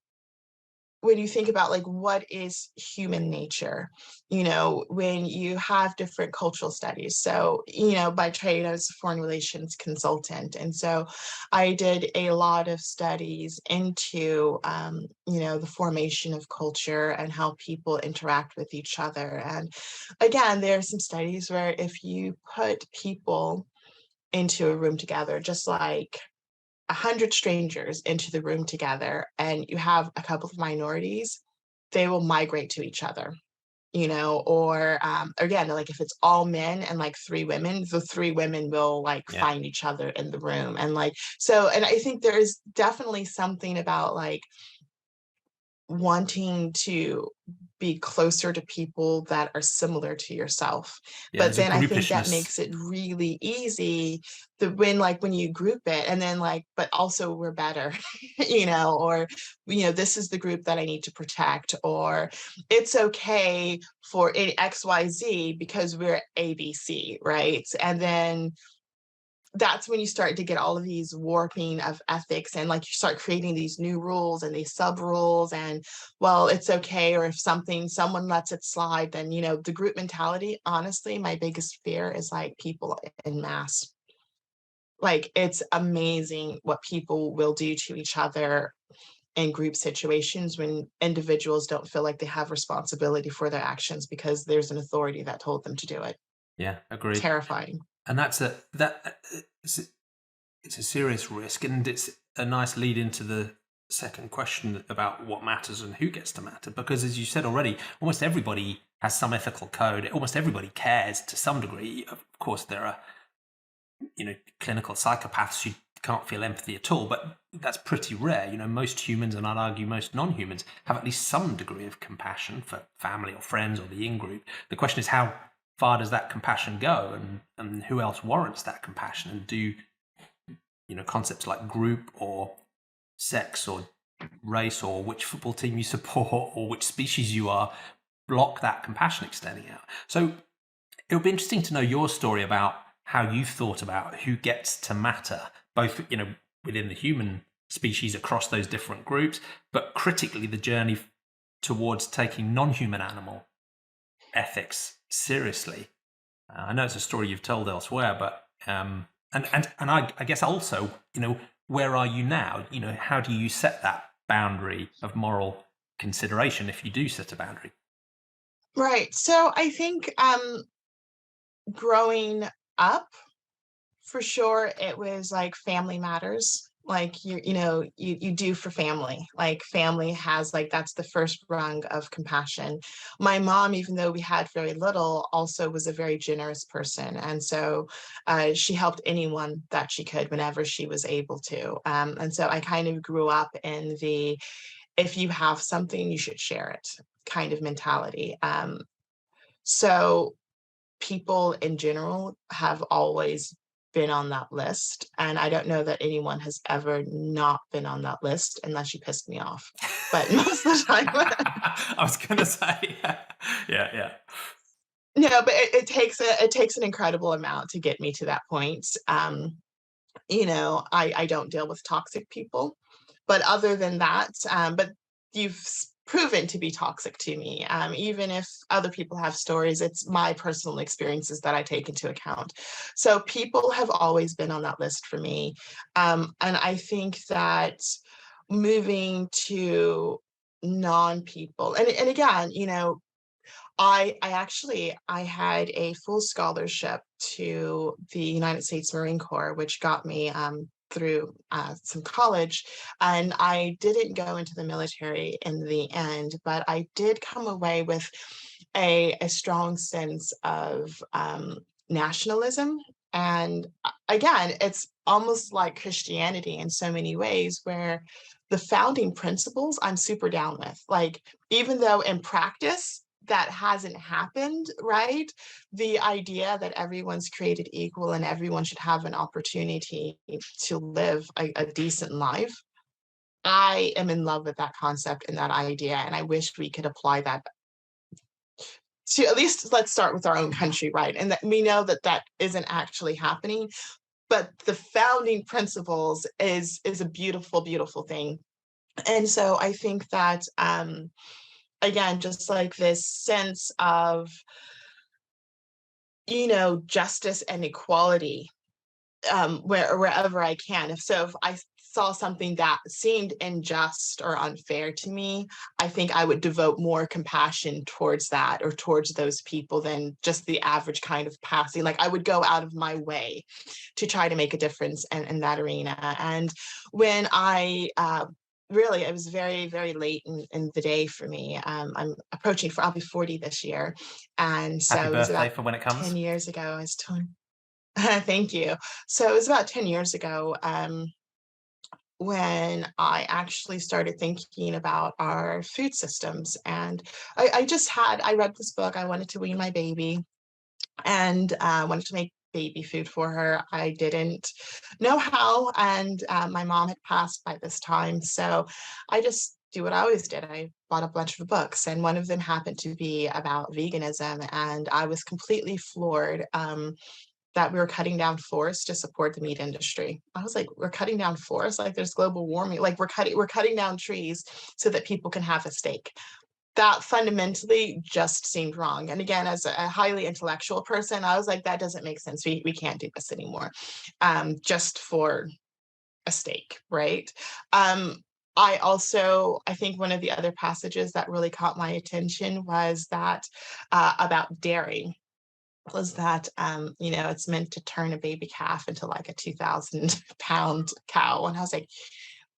when you think about like what is human nature, when you have different cultural studies. So, by trade, I was a foreign relations consultant. And so I did a lot of studies into, the formation of culture and how people interact with each other. And again, there are some studies where if you put people into a room together, just like 100 strangers into the room together, and you have a couple of minorities, they will migrate to each other, or again, like if it's all men and like three women, the three women will like Yeah. find each other in the room. And like, so, and I think there's definitely something about like wanting to be closer to people that are similar to yourself. Yeah, But there's a then I think that groupishness. makes it really easy when you group it and then like, but also we're better, or, this is the group that I need to protect, or it's okay for XYZ because we're ABC, right? And then that's when you start to get all of these warping of ethics, and like you start creating these new rules and these sub rules, and well, it's okay, or if someone lets it slide, then the group mentality. Honestly, my biggest fear is like people in mass. Like it's amazing what people will do to each other in group situations when individuals don't feel like they have responsibility for their actions because there's an authority that told them to do it. Yeah, agreed. Terrifying. And it's, it's a serious risk, and it's a nice lead into the second question about what matters and who gets to matter. Because as you said already, almost everybody has some ethical code. Almost everybody cares to some degree. Of course, there are clinical psychopaths who can't feel empathy at all, but that's pretty rare. Most humans, and I'd argue most non-humans, have at least some degree of compassion for family or friends or the in-group. The question is, how far does that compassion go, and who else warrants that compassion? And do concepts like group or sex or race or which football team you support or which species you are block that compassion extending out? So it would be interesting to know your story about how you thought about who gets to matter, both within the human species across those different groups, but critically the journey towards taking non-human animal ethics seriously. I know it's a story you've told elsewhere, but and I guess also, where are you now? How do you set that boundary of moral consideration if you do set a boundary? Right. So I think growing up, for sure, it was like family matters. Like you do for family. Like family has like that's the first rung of compassion. My mom, even though we had very little, also was a very generous person, and so she helped anyone that she could whenever she was able to. And so I kind of grew up in the if you have something, you should share it kind of mentality. So people in general have always been on that list. And I don't know that anyone has ever not been on that list unless you pissed me off. But most of the time, I was going to say, yeah. no, but it takes an incredible amount to get me to that point. I don't deal with toxic people, but other than that, but you've proven to be toxic to me. Even if other people have stories, it's my personal experiences that I take into account. So people have always been on that list for me. And I think that moving to non-people, and again, I had a full scholarship to the United States Marine Corps, which got me through some college, and I didn't go into the military in the end, but I did come away with a strong sense of nationalism. And again, it's almost like Christianity in so many ways, where the founding principles I'm super down with. Like, even though in practice that hasn't happened, right? The idea that everyone's created equal and everyone should have an opportunity to live a decent life. I am in love with that concept and that idea. And I wish we could apply that to at least let's start with our own country, right? And that we know that that isn't actually happening. but the founding principles is a beautiful, beautiful thing. And so I think that again, just like this sense of, justice and equality, wherever I can. If I saw something that seemed unjust or unfair to me, I think I would devote more compassion towards that or towards those people than just the average kind of passing. Like I would go out of my way to try to make a difference in that arena. And when I really, it was very, very late in the day for me. I'm approaching, I'll be 40 this year. And Happy so it was birthday about for when it 10 comes. years ago. I was 20. Thank you. So it was about 10 years ago when I actually started thinking about our food systems. And I read this book. I wanted to wean my baby and wanted to make baby food for her. I didn't know how. And my mom had passed by this time. So I just do what I always did. I bought a bunch of books, and one of them happened to be about veganism. And I was completely floored. That we were cutting down forests to support the meat industry. I was like, we're cutting down forests, like there's global warming, like we're cutting down trees so that people can have a steak. That fundamentally just seemed wrong. And again, as a highly intellectual person, I was like, that doesn't make sense. We can't do this anymore, just for a steak, right? I think one of the other passages that really caught my attention was that about dairy, was that it's meant to turn a baby calf into like a 2,000-pound cow. And I was like,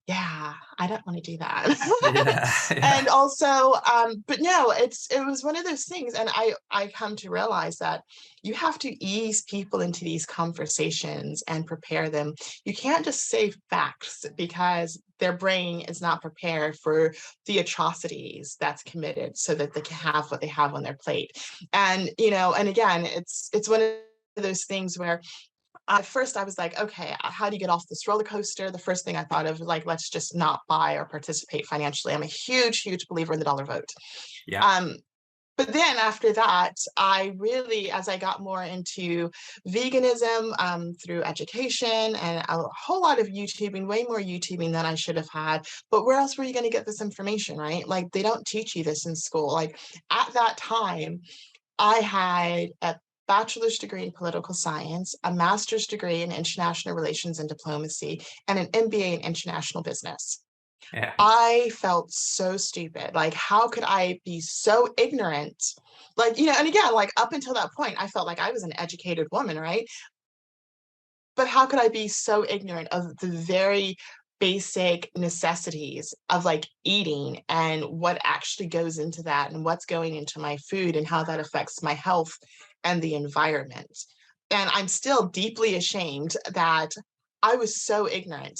yeah, I don't want to do that. Yeah, yeah. And also, but no, it was one of those things. And I come to realize that you have to ease people into these conversations and prepare them. You can't just say facts because their brain is not prepared for the atrocities that's committed so that they can have what they have on their plate. And, and again, it's one of those things where at first I was like, okay, how do you get off this roller coaster? The first thing I thought of, like, let's just not buy or participate financially. I'm a huge, huge believer in the dollar vote. Yeah. Um, but then after that, I really, as I got more into veganism through education and a whole lot of YouTubing, way more YouTubing than I should have had. But where else were you going to get this information, right? Like, they don't teach you this in school. Like, at that time, I had a bachelor's degree in political science, a master's degree in international relations and diplomacy, and an MBA in international business. Yeah. I felt so stupid. Like, how could I be so ignorant? Like, and again, like up until that point, I felt like I was an educated woman, right? But how could I be so ignorant of the very basic necessities of like eating and what actually goes into that and what's going into my food and how that affects my health and the environment? And I'm still deeply ashamed that I was so ignorant.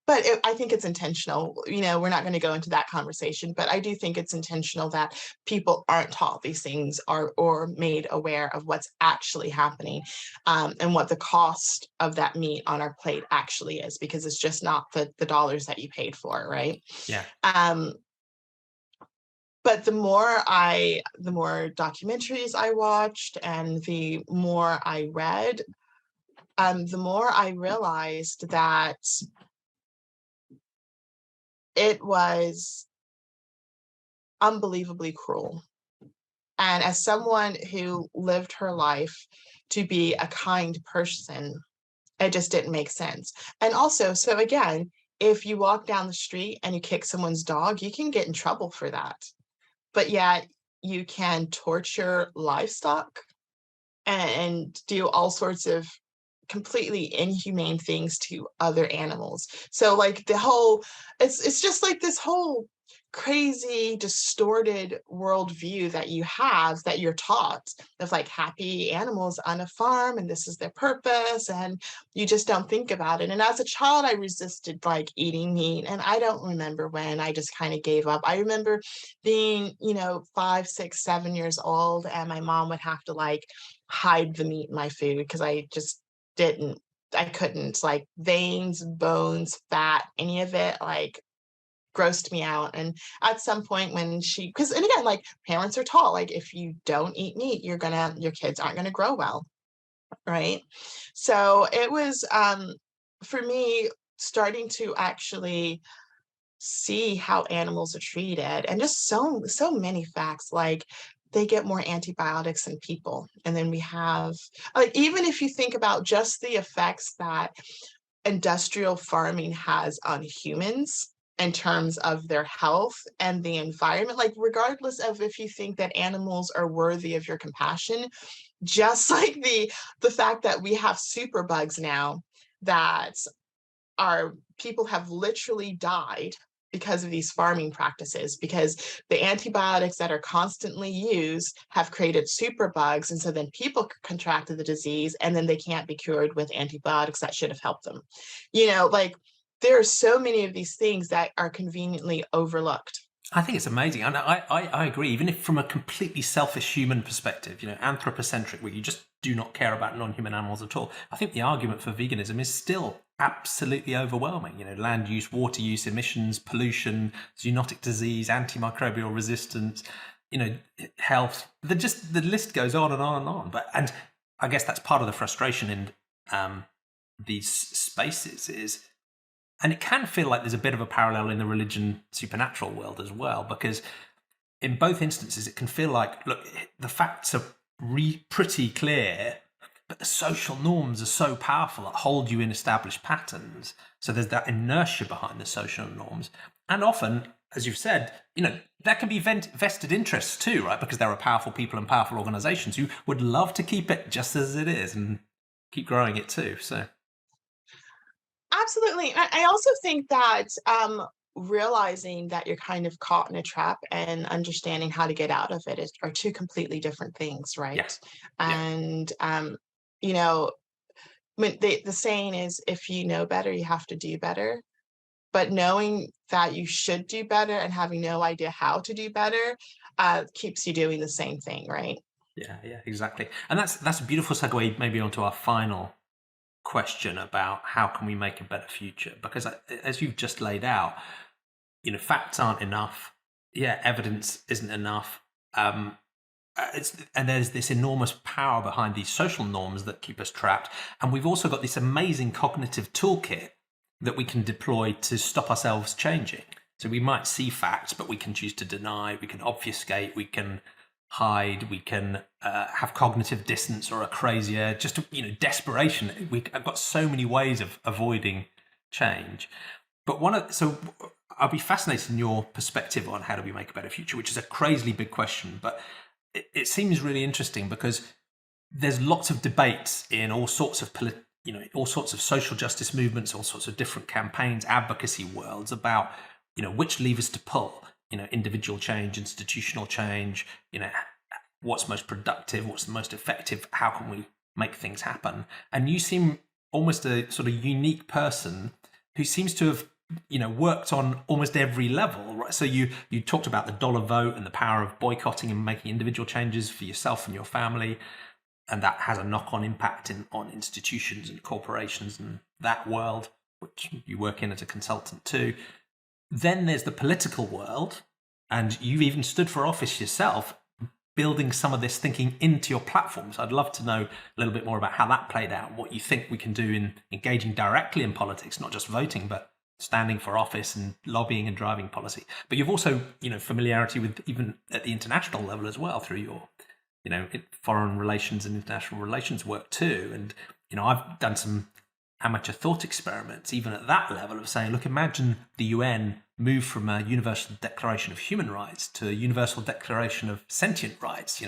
But I think it's intentional. We're not going to go into that conversation, but I do think it's intentional that people aren't taught these things or made aware of what's actually happening, and what the cost of that meat on our plate actually is, because it's just not the dollars that you paid for, right? Yeah. Um, but the more documentaries I watched and the more I read, the more I realized that it was unbelievably cruel. And as someone who lived her life to be a kind person, it just didn't make sense. And also, so again, if you walk down the street and you kick someone's dog, you can get in trouble for that. But yet you can torture livestock and do all sorts of completely inhumane things to other animals. So like it's just like this whole crazy distorted worldview that you have, that you're taught, of like happy animals on a farm and this is their purpose, and you just don't think about it. And as a child, I resisted like eating meat, and I don't remember when. I just kind of gave up. I remember being 5, 6, 7 years old, and my mom would have to like hide the meat in my food because didn't I couldn't, like, veins, bones, fat, any of it like grossed me out. And at some point when because, and again, like, parents are taught, like, if you don't eat meat, your kids aren't gonna grow well. right? So it was, for me, starting to actually see how animals are treated, and just so many facts, like they get more antibiotics than people. And then we have, like, even if you think about just the effects that industrial farming has on humans in terms of their health and the environment, like regardless of if you think that animals are worthy of your compassion, just like the fact that we have superbugs now, that our people have literally died because of these farming practices, because the antibiotics that are constantly used have created superbugs, and so then people contracted the disease and then they can't be cured with antibiotics that should have helped them. Like, there are so many of these things that are conveniently overlooked. I think it's amazing. And I agree, even if from a completely selfish human perspective, anthropocentric, where you just do not care about non-human animals at all. I think the argument for veganism is still absolutely overwhelming. Land use, water use, emissions, pollution, zoonotic disease, antimicrobial resistance, health. The list goes on and on and on. And I guess that's part of the frustration in these spaces is, and it can feel like there's a bit of a parallel in the religion supernatural world as well, because in both instances, it can feel like, look, the facts are pretty clear, but the social norms are so powerful that hold you in established patterns. So there's that inertia behind the social norms. And often, as you've said, that can be vested interests too, right? Because there are powerful people and powerful organizations who would love to keep it just as it is and keep growing it too. So. Absolutely. I also think that realizing that you're kind of caught in a trap and understanding how to get out of it are two completely different things, right? Yeah. And you know, when the saying is, if you know better, you have to do better. But knowing that you should do better and having no idea how to do better keeps you doing the same thing, right? Yeah, exactly. And that's a beautiful segue maybe onto our final question about how can we make a better future, because as you've just laid out, facts aren't enough. Evidence isn't enough. And there's this enormous power behind these social norms that keep us trapped, and we've also got this amazing cognitive toolkit that we can deploy to stop ourselves changing. So we might see facts, but we can choose to deny, we can obfuscate, we can hide, we can have cognitive dissonance or a crazier, just desperation. I've got so many ways of avoiding change. But so I'll be fascinated in your perspective on how do we make a better future, which is a crazily big question, but it seems really interesting because there's lots of debates in all sorts of all sorts of social justice movements, all sorts of different campaigns, advocacy worlds about which levers to pull. Individual change, institutional change, what's most productive, what's the most effective, how can we make things happen? And you seem almost a sort of unique person who seems to have, worked on almost every level, right? So you talked about the dollar vote and the power of boycotting and making individual changes for yourself and your family. And that has a knock-on impact on institutions and corporations and that world, which you work in as a consultant too. Then there's the political world, and you've even stood for office yourself, building some of this thinking into your platforms. I'd love to know a little bit more about how that played out, what you think we can do in engaging directly in politics, not just voting, but standing for office and lobbying and driving policy. But you've also, familiarity with even at the international level as well through your, foreign relations and international relations work too. And, I've done some amateur thought experiments, even at that level, of saying, look, imagine the UN moved from a Universal Declaration of Human Rights to a Universal Declaration of Sentient Rights,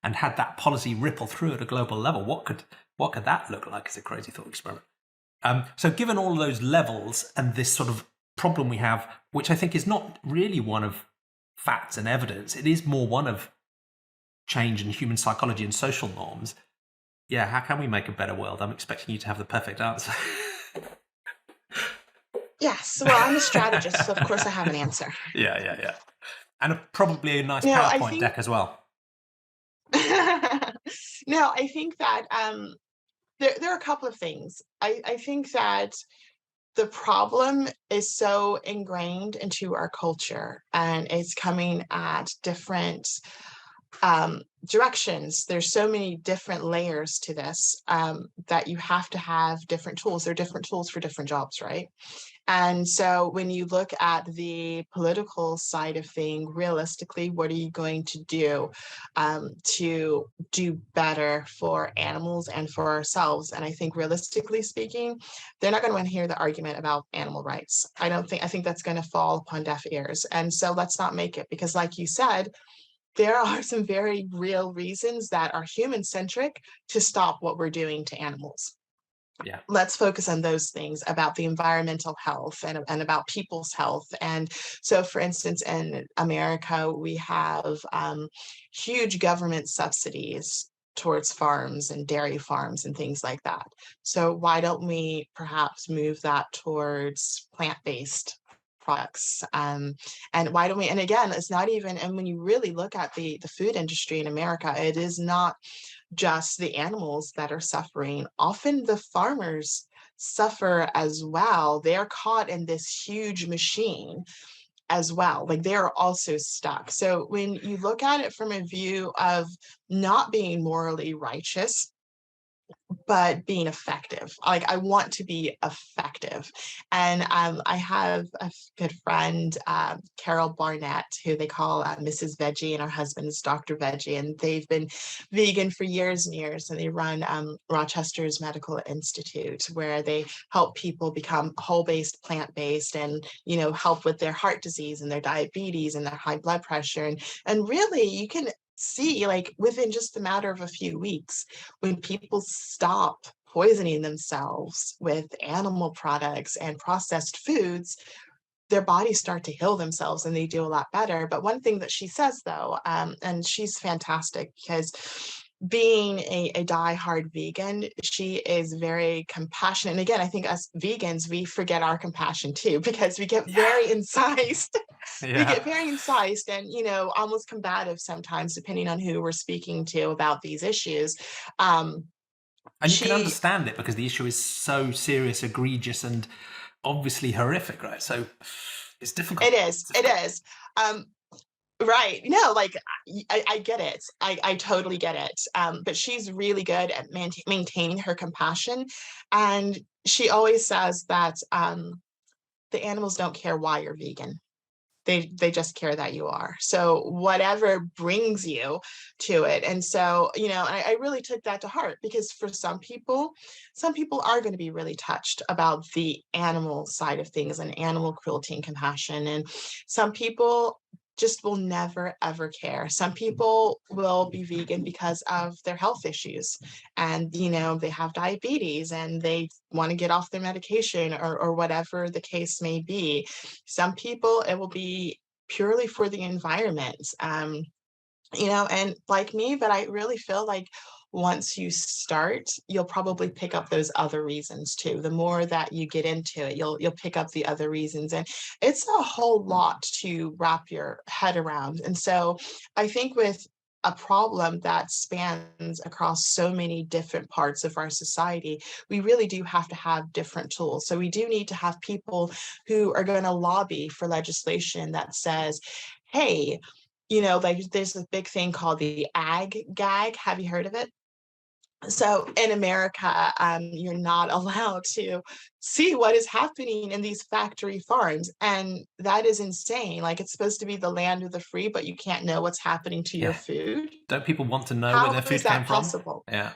and had that policy ripple through at a global level. What could that look like as a crazy thought experiment? So given all of those levels and this sort of problem we have, which I think is not really one of facts and evidence, it is more one of change in human psychology and social norms. Yeah, how can we make a better world? I'm expecting you to have the perfect answer. Yes, well, I'm a strategist, so of course I have an answer. Yeah. And probably a nice No, PowerPoint deck as well. No, I think that there are a couple of things. I think that the problem is so ingrained into our culture, and it's coming at different directions. There's so many different layers to this, that you have to have different tools. There are different tools for different jobs, right? And so when you look at the political side of thing, realistically, what are you going to do better for animals and for ourselves? And I think realistically speaking, they're not going to want to hear the argument about animal rights. I think that's going to fall upon deaf ears. And so let's not make it, because like you said, there are some very real reasons that are human centric to stop what we're doing to animals. Yeah. Let's focus on those things about the environmental health and about people's health. And so, for instance, in America, we have huge government subsidies towards farms and dairy farms and things like that. So why don't we perhaps move that towards plant-based products? And why don't we, and again, it's not even, and when you really look at the food industry in America, it is not just the animals that are suffering. Often the farmers suffer as well. They're caught in this huge machine as well. Like they're also stuck. So when you look at it from a view of not being morally righteous, but being effective. Like I want to be effective. And I have a good friend, Carol Barnett, who they call Mrs. Veggie, and her husband is Dr. Veggie. And they've been vegan for years and years. And they run Rochester's Medical Institute, where they help people become whole-based, plant-based, and, you know, help with their heart disease and their diabetes and their high blood pressure. And really, you can see, like, within just a matter of a few weeks, when people stop poisoning themselves with animal products and processed foods, their bodies start to heal themselves and they do a lot better. But one thing that she says, though, and she's fantastic because being a diehard vegan, she is very compassionate. And again, I think us vegans, we forget our compassion too, because we get very incised. We Yeah. get very incised and, you know, almost combative sometimes, depending on who we're speaking to about these issues. And you can She understand it because the issue is so serious, egregious, and obviously horrific, right? So it's difficult. It is. It's It difficult. is. Right. No, like I get it. I totally get it. But she's really good at maintaining her compassion. And she always says that the animals don't care why you're vegan. They just care that you are. So whatever brings you to it. And so, you know, I really took that to heart, because for some people are going to be really touched about the animal side of things and animal cruelty and compassion. And some people just will never ever care. Some people will be vegan because of their health issues, and you know, they have diabetes and they want to get off their medication, or whatever the case may be. Some people, it will be purely for the environment, you know, and like me, but I really feel like once you start, you'll probably pick up those other reasons too. The more that you get into it, you'll pick up the other reasons. And it's a whole lot to wrap your head around. And so I think with a problem that spans across so many different parts of our society, we really do have to have different tools. So we do need to have people who are going to lobby for legislation that says, hey, you know, like there's this big thing called the ag gag. Have you heard of it? So in America, you're not allowed to see what is happening in these factory farms. And that is insane. Like it's supposed to be the land of the free, but you can't know what's happening to your Yeah. food. Don't people want to know where How their is food came that from? possible? Yeah.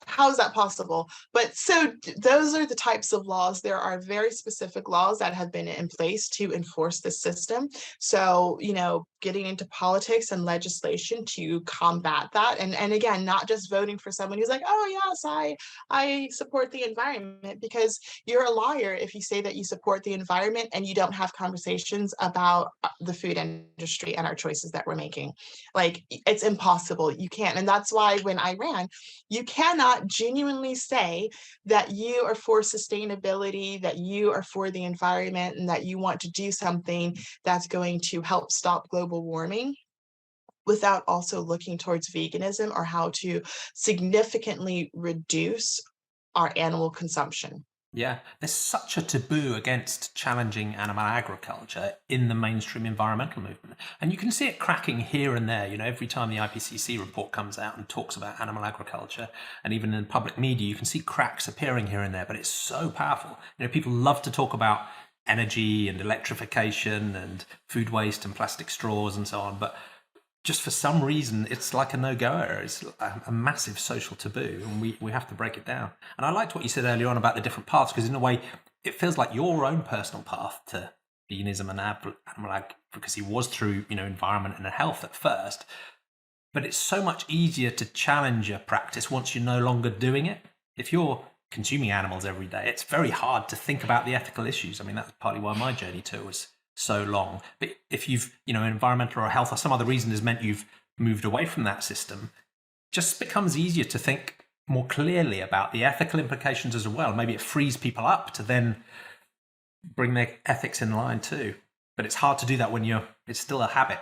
How is that possible? But so those are the types of laws. There are very specific laws that have been in place to enforce the system. So, you know, getting into politics and legislation to combat that. And again, not just voting for someone who's like, oh yes, I support the environment, because you're a liar if you say that you support the environment and you don't have conversations about the food industry and our choices that we're making. Like it's impossible. You can't. And that's why when I ran, you cannot genuinely say that you are for sustainability, that you are for the environment, and that you want to do something that's going to help stop global warming without also looking towards veganism or how to significantly reduce our animal consumption. Yeah, there's such a taboo against challenging animal agriculture in the mainstream environmental movement. And you can see it cracking here and there. Every time the IPCC report comes out and talks about animal agriculture, and even in public media, you can see cracks appearing here and there, but it's so powerful. People love to talk about energy and electrification and food waste and plastic straws and so on, but just for some reason, it's like a no-goer. It's a massive social taboo, and we have to break it down. And I liked what you said earlier on about the different paths, because in a way, it feels like your own personal path to veganism and animal advocacy was through, environment and health at first. But it's so much easier to challenge a practice once you're no longer doing it. If you're consuming animals every day, it's very hard to think about the ethical issues. I mean, that's partly why my journey to it was so long. But if you've, environmental or health or some other reason has meant you've moved away from that system, just becomes easier to think more clearly about the ethical implications as well. Maybe it frees people up to then bring their ethics in line too. But it's hard to do that when it's still a habit.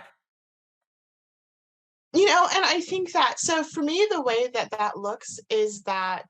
And I think that, so for me, the way that looks is that,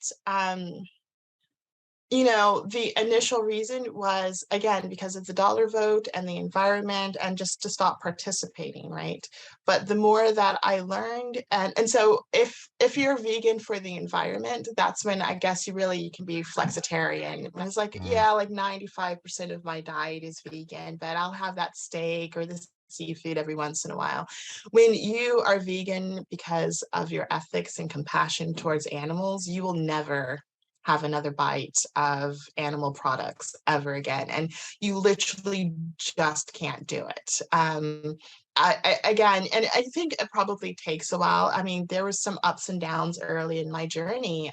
the initial reason was, again, because of the dollar vote and the environment and just to stop participating, right? But the more that I learned, and so if you're vegan for the environment, that's when I guess you can be flexitarian. I was like, yeah, like 95% of my diet is vegan, but I'll have that steak or this seafood every once in a while. When you are vegan because of your ethics and compassion towards animals, you will never have another bite of animal products ever again. And you literally just can't do it. Again, and I think it probably takes a while. I mean, there was some ups and downs early in my journey.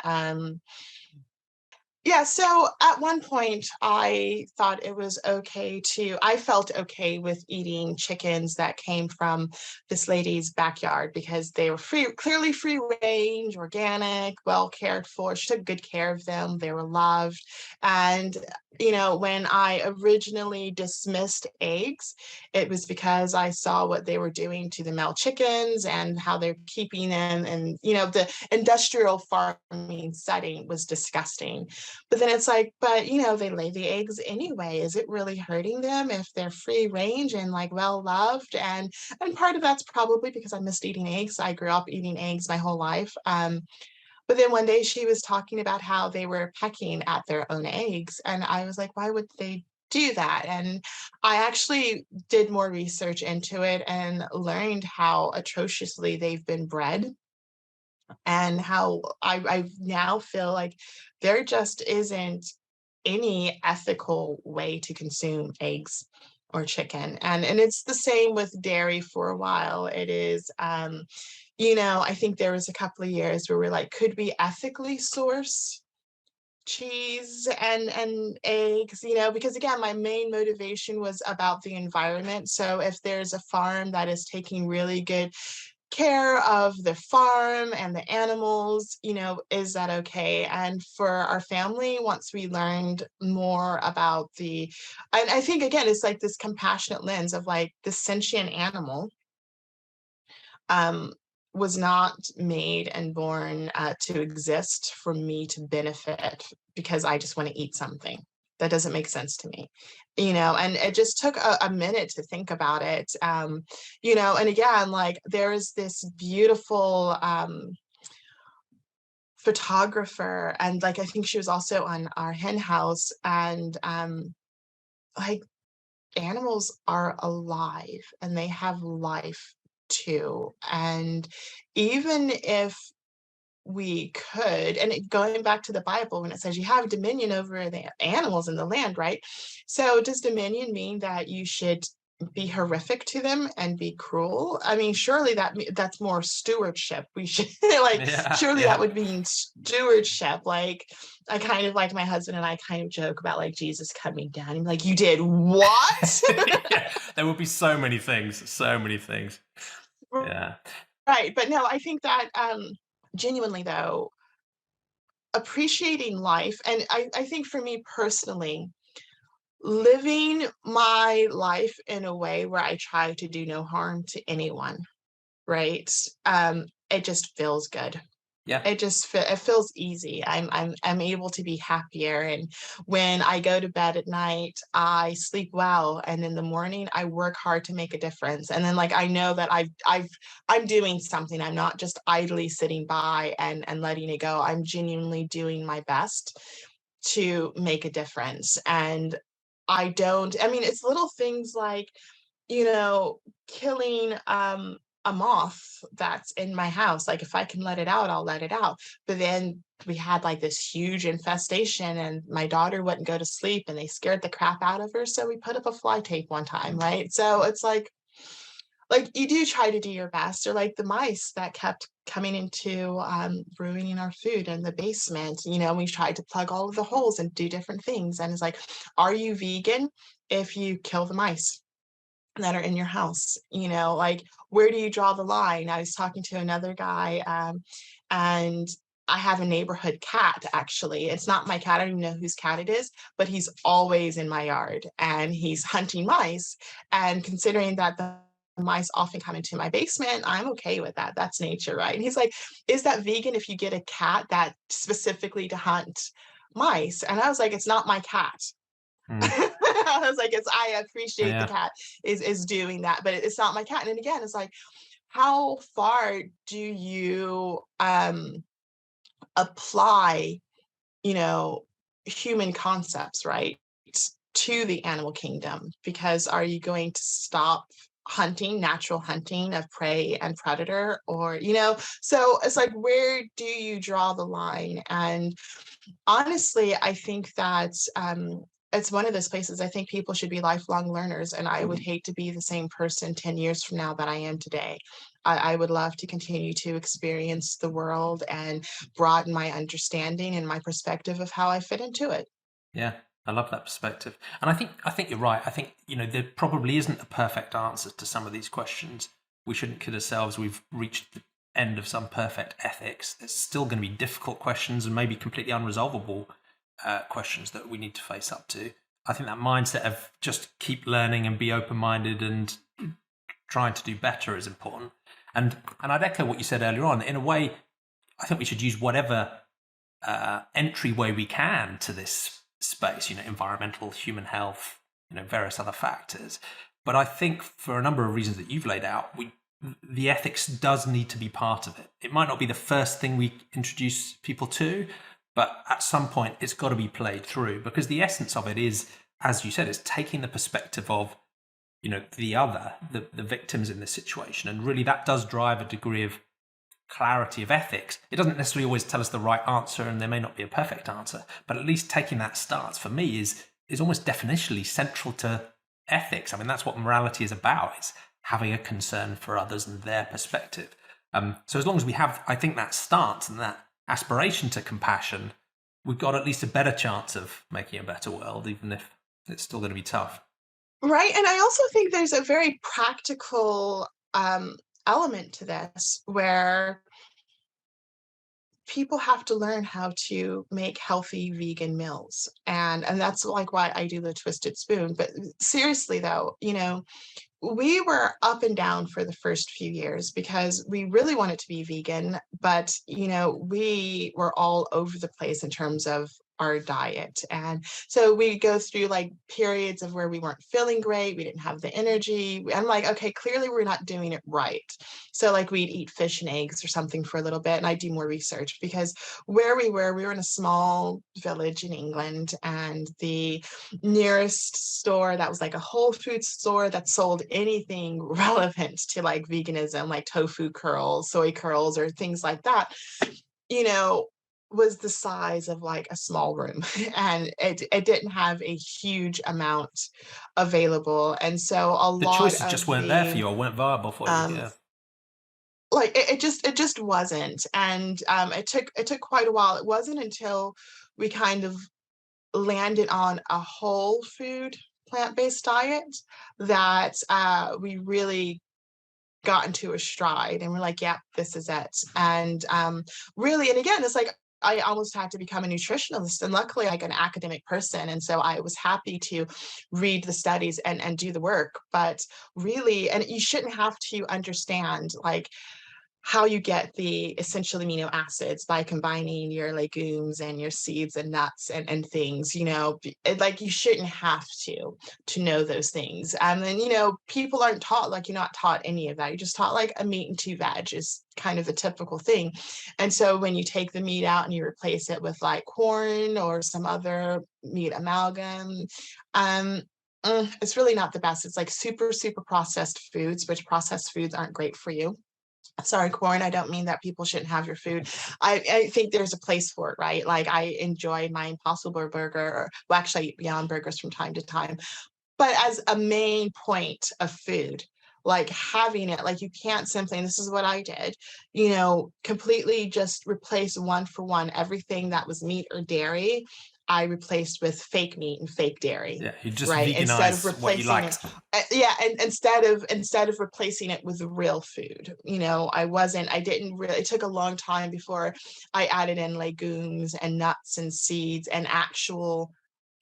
Yeah, so at one point I thought it was I felt okay with eating chickens that came from this lady's backyard because they were clearly free range, organic, well cared for. She took good care of them. They were loved. And, when I originally dismissed eggs, it was because I saw what they were doing to the male chickens and how they're keeping them. And, the industrial farming setting was disgusting. But then it's like, but they lay the eggs anyway. Is it really hurting them if they're free range and like well loved? And part of that's probably because I missed eating eggs. I grew up eating eggs my whole life. But then one day she was talking about how they were pecking at their own eggs. And I was like, why would they do that? And I actually did more research into it and learned how atrociously they've been bred, and how I now feel like there just isn't any ethical way to consume eggs or chicken. And it's the same with dairy for a while. It is, I think there was a couple of years where we're like, could we ethically source cheese and eggs, because again, my main motivation was about the environment. So if there's a farm that is taking really good care of the farm and the animals, is that okay? And for our family, once we learned more about and I think again, it's like this compassionate lens of like the sentient animal um, was not made and born to exist for me to benefit because I just want to eat something. That doesn't make sense to me, and it just took a minute to think about it. And again, like there's this beautiful photographer, and like I think she was also on our hen house, and like animals are alive and they have life too. And even if we could, and going back to the Bible, when it says you have dominion over the animals in the land, right? So does dominion mean that you should be horrific to them and be cruel? I mean, surely that's more stewardship. We should like, surely that would mean stewardship. Like, I kind of, like, my husband and I kind of joke about like Jesus coming down and like, you did what? Yeah, there will be so many things, Yeah. Right. But no, I think that genuinely though, appreciating life, and I think for me personally, living my life in a way where I try to do no harm to anyone, right? It just feels good. Yeah. it feels easy. I'm able to be happier, and when I go to bed at night, I sleep well, and in the morning I work hard to make a difference. And then like I know that I'm doing something. I'm not just idly sitting by and letting it go. I'm genuinely doing my best to make a difference. And I mean, it's little things like, you know, killing a moth that's in my house. Like if I can let it out, I'll let it out. But then we had like this huge infestation and my daughter wouldn't go to sleep and they scared the crap out of her. So we put up a fly tape one time, right? So it's like you do try to do your best, or like the mice that kept coming into ruining our food in the basement. You know, we tried to plug all of the holes and do different things. And it's like, are you vegan if you kill the mice that are in your house? You know, like where do you draw the line? I was talking to another guy, and I have a neighborhood cat. Actually, it's not my cat. I don't even know whose cat it is, but he's always in my yard and he's hunting mice. And considering that the mice often come into my basement, I'm okay with that. That's nature, right? And he's like, is that vegan if you get a cat that specifically to hunt mice? And I was like, it's not my cat. Mm. I was like, I appreciate the Yeah. cat is doing that, but it's not my cat. And again, it's like, how far do you apply, you know, human concepts, right, to the animal kingdom? Because are you going to stop hunting, natural hunting of prey and predator? Or, you know, so it's like, where do you draw the line? And honestly, I think that it's one of those places. I think people should be lifelong learners, and I would hate to be the same person 10 years from now that I am today. I would love to continue to experience the world and broaden my understanding and my perspective of how I fit into it. Yeah, I love that perspective, and I think you're right. I think there probably isn't a perfect answer to some of these questions. We shouldn't kid ourselves. We've reached the end of some perfect ethics. There's still going to be difficult questions and maybe completely unresolvable questions that we need to face up to. I think that mindset of just keep learning and be open-minded and trying to do better is important. And I'd echo what you said earlier on. In a way, I think we should use whatever entryway we can to this space, environmental, human health, various other factors. But I think for a number of reasons that you've laid out, the ethics does need to be part of it. It might not be the first thing we introduce people to, but at some point it's got to be played through, because the essence of it is, as you said, is taking the perspective of the other, the victims in this situation. And really that does drive a degree of clarity of ethics. It doesn't necessarily always tell us the right answer, and there may not be a perfect answer, but at least taking that stance for me is almost definitionally central to ethics. I mean, that's what morality is about. It's having a concern for others and their perspective. So as long as we have, I think, that stance and that aspiration to compassion, we've got at least a better chance of making a better world, even if it's still going to be tough. Right. And I also think there's a very practical element to this where people have to learn how to make healthy vegan meals. And that's like why I do the twisted spoon. But seriously though, we were up and down for the first few years because we really wanted to be vegan, but we were all over the place in terms of our diet. And so we go through like periods of where we weren't feeling great, we didn't have the energy. I'm like, okay, clearly we're not doing it right. So like we'd eat fish and eggs or something for a little bit, and I do more research because where we were in a small village in England, and the nearest store that was like a Whole Foods store that sold anything relevant to like veganism, like tofu curls, soy curls, or things like that, you know, was the size of like a small room. And it didn't have a huge amount available. And so a The lot choices of just weren't there for you or weren't viable for you. um, Yeah. like it just wasn't. And it took quite a while. It wasn't until we kind of landed on a whole food plant-based diet that we really got into a stride, and we're like, yeah, this is it. And really, and again, it's like I almost had to become a nutritionalist, and luckily like an academic person, and so I was happy to read the studies and do the work. But really, and you shouldn't have to understand like how you get the essential amino acids by combining your legumes and your seeds and nuts and things, like you shouldn't have to know those things. And people aren't taught, like you're not taught any of that. You're just taught like a meat and two veg is kind of a typical thing. And so when you take the meat out and you replace it with like corn or some other meat amalgam, um, it's really not the best. It's like super, super processed foods, which processed foods aren't great for you. Sorry, corn. I don't mean that people shouldn't have your food. I think there's a place for it, right? Like I enjoy my Impossible Burger, or well, actually I eat Beyond Burgers from time to time. But as a main point of food, like having it, like you can't simply, and this is what I did, completely just replace one for one everything that was meat or dairy. I replaced with fake meat and fake dairy, Yeah, you just right? Instead of veganize what you replacing it, liked. yeah, and instead of replacing it with real food, I didn't really. It took a long time before I added in legumes and nuts and seeds and actual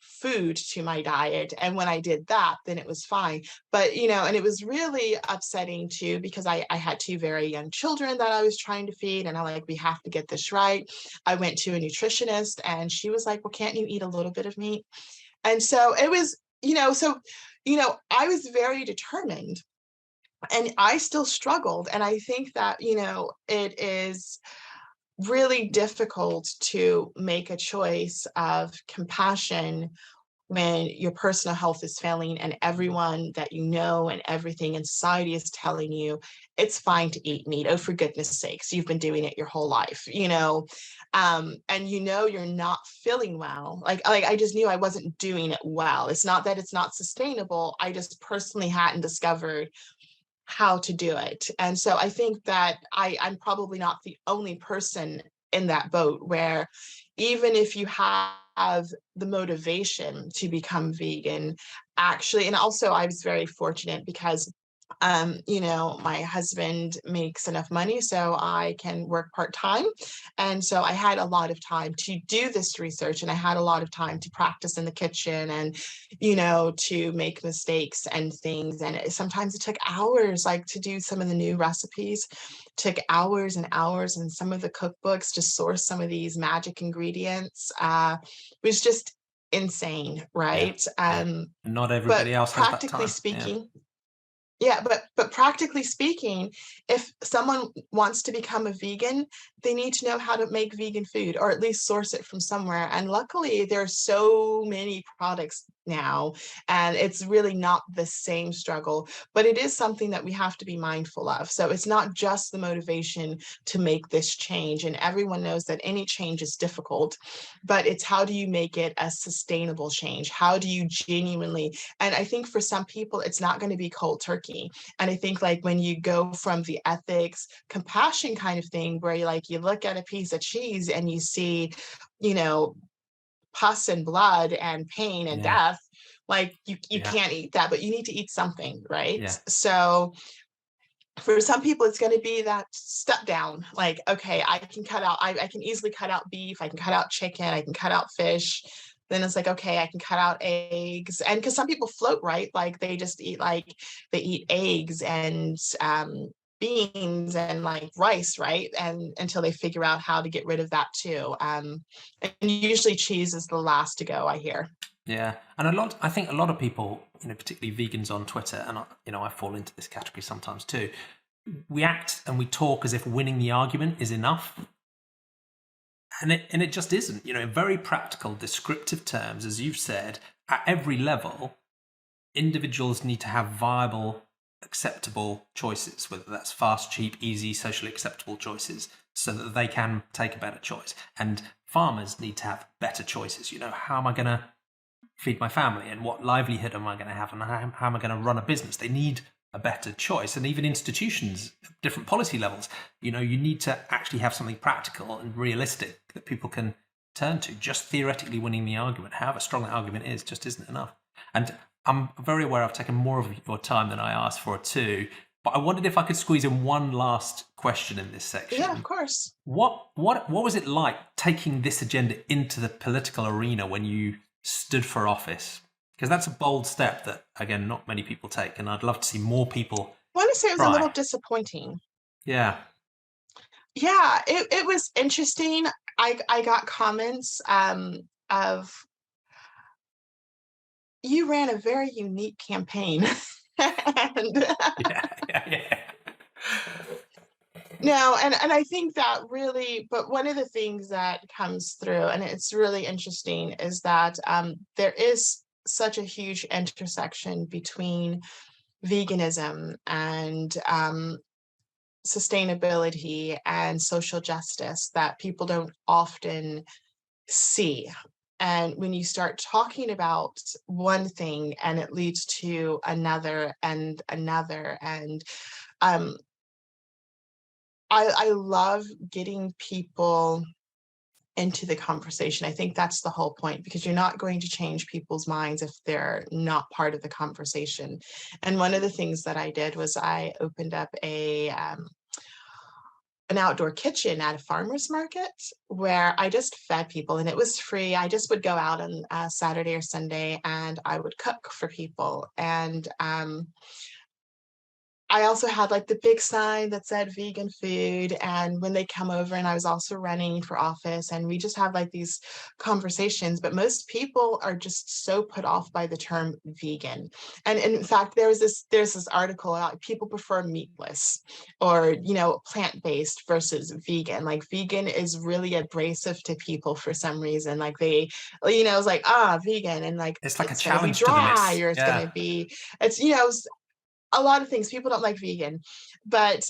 food to my diet. And when I did that, then it was fine. But, and it was really upsetting too, because I had two very young children that I was trying to feed. And we have to get this right. I went to a nutritionist and she was like, well, can't you eat a little bit of meat? And so it was, I was very determined and I still struggled. And I think that, it is really difficult to make a choice of compassion when your personal health is failing and everyone that you know and everything in society is telling you it's fine to eat meat. Oh, for goodness sakes, you've been doing it your whole life, and you're not feeling well. Like I just knew I wasn't doing it well. It's not that it's not sustainable. I just personally hadn't discovered how to do it. And so I think that I'm probably not the only person in that boat where even if you have the motivation to become vegan, actually, and also I was very fortunate because my husband makes enough money so I can work part-time. And so I had a lot of time to do this research and I had a lot of time to practice in the kitchen and, to make mistakes and things. And sometimes it took hours, like to do some of the new recipes, took hours and hours, and some of the cookbooks to source some of these magic ingredients was just insane, Yeah, right? yeah. And not But everybody else has that practically time. Yeah. speaking, yeah, but practically speaking, if someone wants to become a vegan, they need to know how to make vegan food or at least source it from somewhere. And luckily, there are so many products now, and it's really not the same struggle, but it is something that we have to be mindful of. So it's not just the motivation to make this change, and everyone knows that any change is difficult, but it's how do you make it a sustainable change? How do you genuinely, and I think for some people, it's not going to be cold turkey. And I think like when you go from the ethics, compassion kind of thing, where you look at a piece of cheese and you see, you know, pus and blood and pain and Yeah. death, like you Yeah. can't eat that, but you need to eat something, right? Yeah. So for some people it's going to be that step down, like okay, I can easily cut out beef, I can cut out chicken, I can cut out fish. Then it's like okay, I can cut out eggs. And because some people float, right, like they just eat, like they eat eggs and beans and like rice, right, and until they figure out how to get rid of that too. And usually cheese is the last to go, I hear. Yeah, and I think a lot of people, particularly vegans on Twitter, and I fall into this category sometimes too. We act and we talk as if winning the argument is enough, and it just isn't. In very practical, descriptive terms, as you've said, at every level, individuals need to have viable, acceptable choices, whether that's fast, cheap, easy, socially acceptable choices, so that they can take a better choice. And farmers need to have better choices. How am I going to feed my family, and what livelihood am I going to have, and how am I going to run a business? They need a better choice. And even institutions, different policy levels, you need to actually have something practical and realistic that people can turn to. Just theoretically winning the argument, however strong that argument is, just isn't enough. And I'm very aware I've taken more of your time than I asked for too, but I wondered if I could squeeze in one last question in this section. Yeah, of course. What was it like taking this agenda into the political arena when you stood for office? Because that's a bold step that, again, not many people take, and I'd love to see more people I want to say it was a try. little disappointing. Yeah. Yeah, it was interesting. I got comments of, you ran a very unique campaign. And Yeah, yeah, yeah. no, and I think that really, but one of the things that comes through, and it's really interesting, is that there is such a huge intersection between veganism and sustainability and social justice that people don't often see. And when you start talking about one thing and it leads to another and another, and um, I love getting people into the conversation. I think that's the whole point, because you're not going to change people's minds if they're not part of the conversation. And one of the things that I did was I opened up an outdoor kitchen at a farmer's market where I just fed people, and it was free. I just would go out on Saturday or Sunday and I would cook for people. And I also had like the big sign that said vegan food. And when they come over, and I was also running for office, and we just have like these conversations. But most people are just so put off by the term vegan. And in fact, there's this article out, people prefer meatless or, plant-based versus vegan. Like vegan is really abrasive to people for some reason. Like it's like, vegan, and like It's like a it's gonna be challenge to the dry, miss. or it's Yeah. gonna be, it's, a lot of things. People don't like vegan, but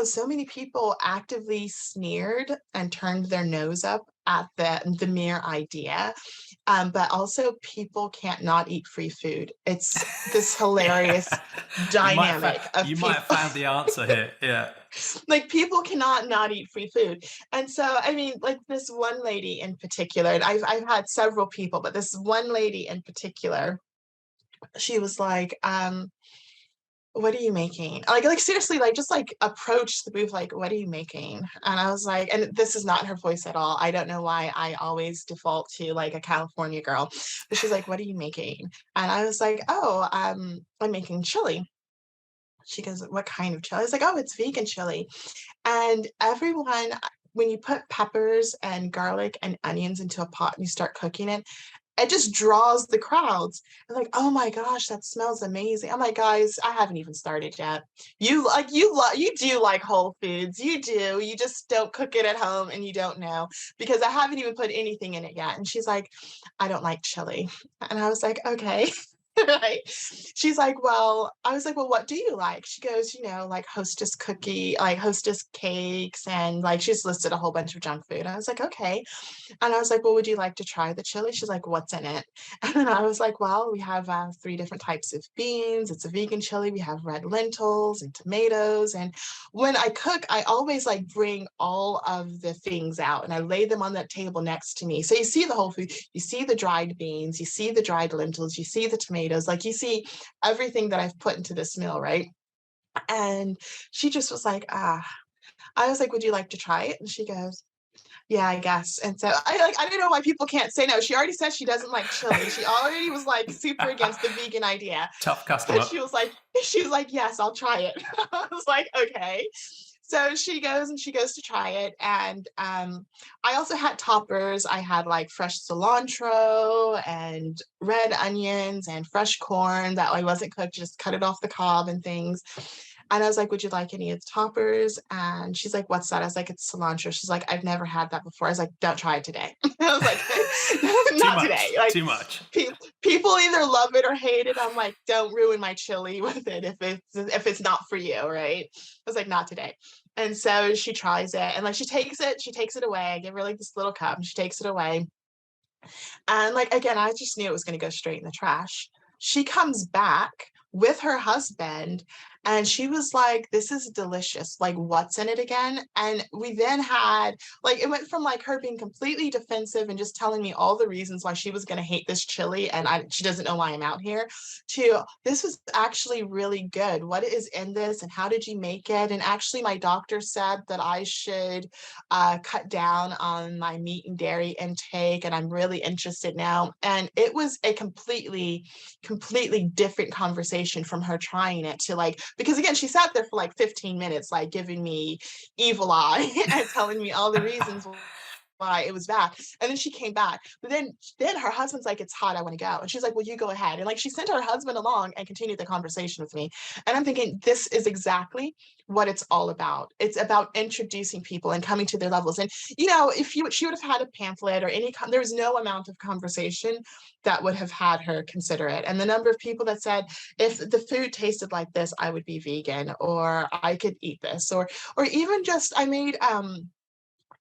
so many people actively sneered and turned their nose up at the mere idea. But also, people can't not eat free food. It's this hilarious Yeah. dynamic of You might have people. found the answer here. Yeah. Like, people cannot not eat free food. And so, I mean, like this one lady in particular, and I've had several people, but this one lady in particular, she was like, what are you making? Like seriously, like just like approach the booth, like, what are you making? And I was like, and this is not her voice at all. I don't know why I always default to like a California girl, but she's like, what are you making? And I was like, oh, I'm making chili. She goes, what kind of chili? I was like, oh, it's vegan chili. And everyone, when you put peppers and garlic and onions into a pot and you start cooking it, it just draws the crowds. They're like, oh my gosh, that smells amazing. I'm like, guys, I haven't even started yet. You do like Whole Foods. You do. You just don't cook it at home and you don't know, because I haven't even put anything in it yet. And she's like, I don't like chili. And I was like, okay. Right. She's like, well, I was like, well, what do you like? She goes, like hostess cakes, and like she's listed a whole bunch of junk food. I was like, okay. And I was like, well, would you like to try the chili? She's like, what's in it? And then I was like, well, we have 3 different types of beans. It's a vegan chili. We have red lentils and tomatoes. And when I cook, I always like bring all of the things out and I lay them on that table next to me. So you see the whole food, you see the dried beans, you see the dried lentils, you see the tomatoes, like you see everything that I've put into this meal, right? And she just was like, I was like, would you like to try it? And she goes, yeah, I guess. And so I don't know why people can't say no. She already said she doesn't like chili. She already was like super against the vegan idea. Tough But customer. she was like, yes, I'll try it. I was like, okay. So she goes to try it. And I also had toppers. I had like fresh cilantro and red onions and fresh corn that I wasn't cooked, just cut it off the cob and things. And I was like, would you like any of the toppers? And she's like, what's that? I was like, it's cilantro. She's like, I've never had that before. I was like, don't try it today. I was like, Too not today. much. Like, Too much. people either love it or hate it. I'm like, don't ruin my chili with it if it's not for you, right? I was like, not today. And so she tries it, and like she takes it away. I give her like this little cup and she takes it away. And like again, I just knew it was going to go straight in the trash. She comes back with her husband and she was like, this is delicious. Like, what's in it again? And we then had like, it went from like her being completely defensive and just telling me all the reasons why she was going to hate this chili and she doesn't know why I'm out here, to this was actually really good. What is in this and how did you make it? And actually, my doctor said that I should cut down on my meat and dairy intake, and I'm really interested now. And it was a completely different conversation from her trying it to like because again, she sat there for like 15 minutes, like giving me evil eye and telling me all the reasons why it was bad. And then she came back. But then her husband's like, it's hot, I want to go. And she's like, well, you go ahead. And like she sent her husband along and continued the conversation with me. And I'm thinking, this is exactly what it's all about. It's about introducing people and coming to their levels. And if she would have had a pamphlet or there was no amount of conversation that would have had her consider it. And the number of people that said, if the food tasted like this, I would be vegan, or I could eat this, or even just I made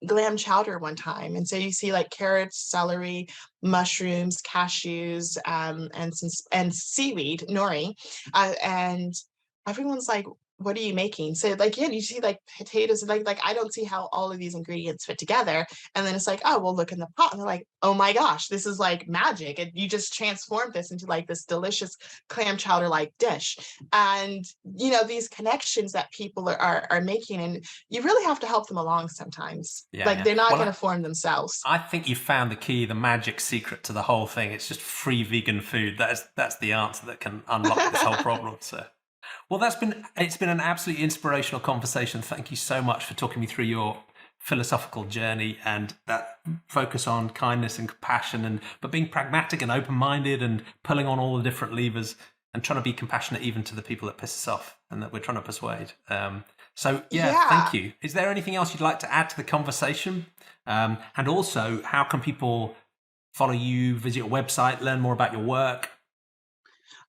glam chowder one time. And so you see like carrots, celery, mushrooms, cashews, and seaweed, nori. And everyone's like, what are you making? So like, yeah, you see like potatoes, like I don't see how all of these ingredients fit together. And then it's like, oh, well, look in the pot. And they're like, oh my gosh, this is like magic. And you just transformed this into like this delicious clam chowder like dish. And these connections that people are making, and you really have to help them along sometimes. Yeah, like yeah. they're not Well, going to form themselves. I think you found the key, the magic secret to the whole thing. It's just free vegan food. That's the answer that can unlock this whole problem. So, well, it's been an absolutely inspirational conversation. Thank you so much for talking me through your philosophical journey and that focus on kindness and compassion, but being pragmatic and open-minded and pulling on all the different levers and trying to be compassionate even to the people that piss us off and that we're trying to persuade. So thank you. Is there anything else you'd like to add to the conversation? And also, how can people follow you, visit your website, learn more about your work?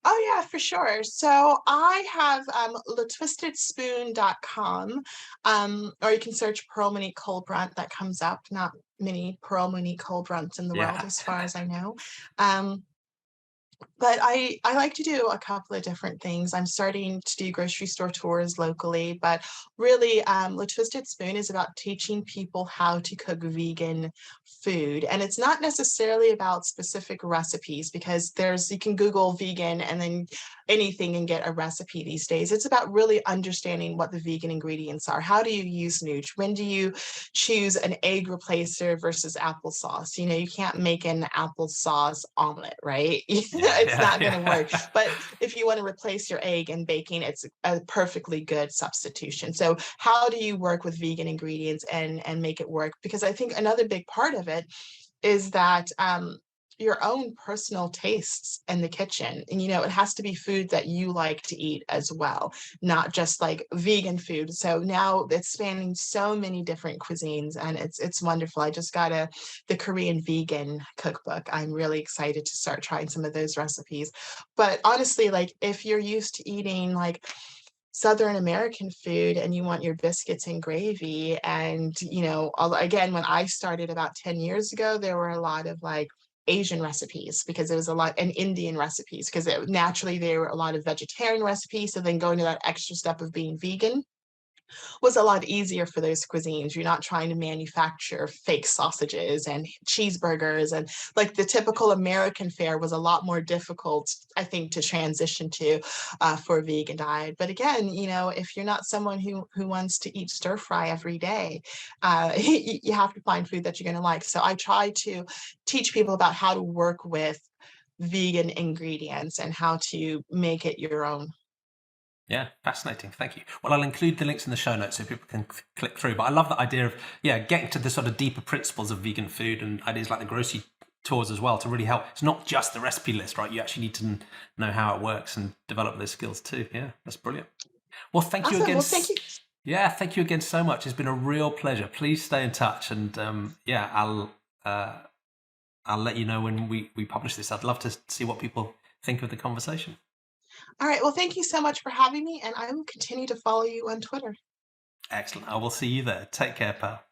Oh, yeah, for sure. So I have twistedspoon.com, or you can search Pearl Monique Colbrunt. That comes up. Not many Pearl Monique Colbrunts in the world, as far as I know. But I like to do a couple of different things. I'm starting to do grocery store tours locally, but really, Le Twisted Spoon is about teaching people how to cook vegan food. And it's not necessarily about specific recipes, because you can Google vegan and then anything and get a recipe these days. It's about really understanding what the vegan ingredients are. How do you use nooch? When do you choose an egg replacer versus applesauce? You can't make an applesauce omelet, right? It's not going to work. But if you want to replace your egg in baking, it's a perfectly good substitution. So how do you work with vegan ingredients and make it work? Because I think another big part of it is that your own personal tastes in the kitchen. And, it has to be food that you like to eat as well, not just like vegan food. So now it's spanning so many different cuisines, and it's wonderful. I just got the Korean vegan cookbook. I'm really excited to start trying some of those recipes. But honestly, like if you're used to eating like Southern American food and you want your biscuits and gravy, and again, when I started about 10 years ago, there were a lot of like Asian recipes, because there was a lot, and Indian recipes, because naturally there were a lot of vegetarian recipes. So then going to that extra step of being vegan was a lot easier for those cuisines. You're not trying to manufacture fake sausages and cheeseburgers, and like the typical American fare was a lot more difficult, I think, to transition to for a vegan diet. But again, if you're not someone who wants to eat stir fry every day, you have to find food that you're going to like. So I try to teach people about how to work with vegan ingredients and how to make it your own. Yeah, fascinating. Thank you. Well, I'll include the links in the show notes so people can click through. But I love the idea of, getting to the sort of deeper principles of vegan food and ideas like the grocery tours as well to really help. It's not just the recipe list, right? You actually need to know how it works and develop those skills too. Yeah, that's brilliant. Well, thank you again. Well, thank you. Yeah, thank you again so much. It's been a real pleasure. Please stay in touch, and I'll let you know when we publish this. I'd love to see what people think of the conversation. All right. Well, thank you so much for having me, and I will continue to follow you on Twitter. Excellent. I will see you there. Take care, pal.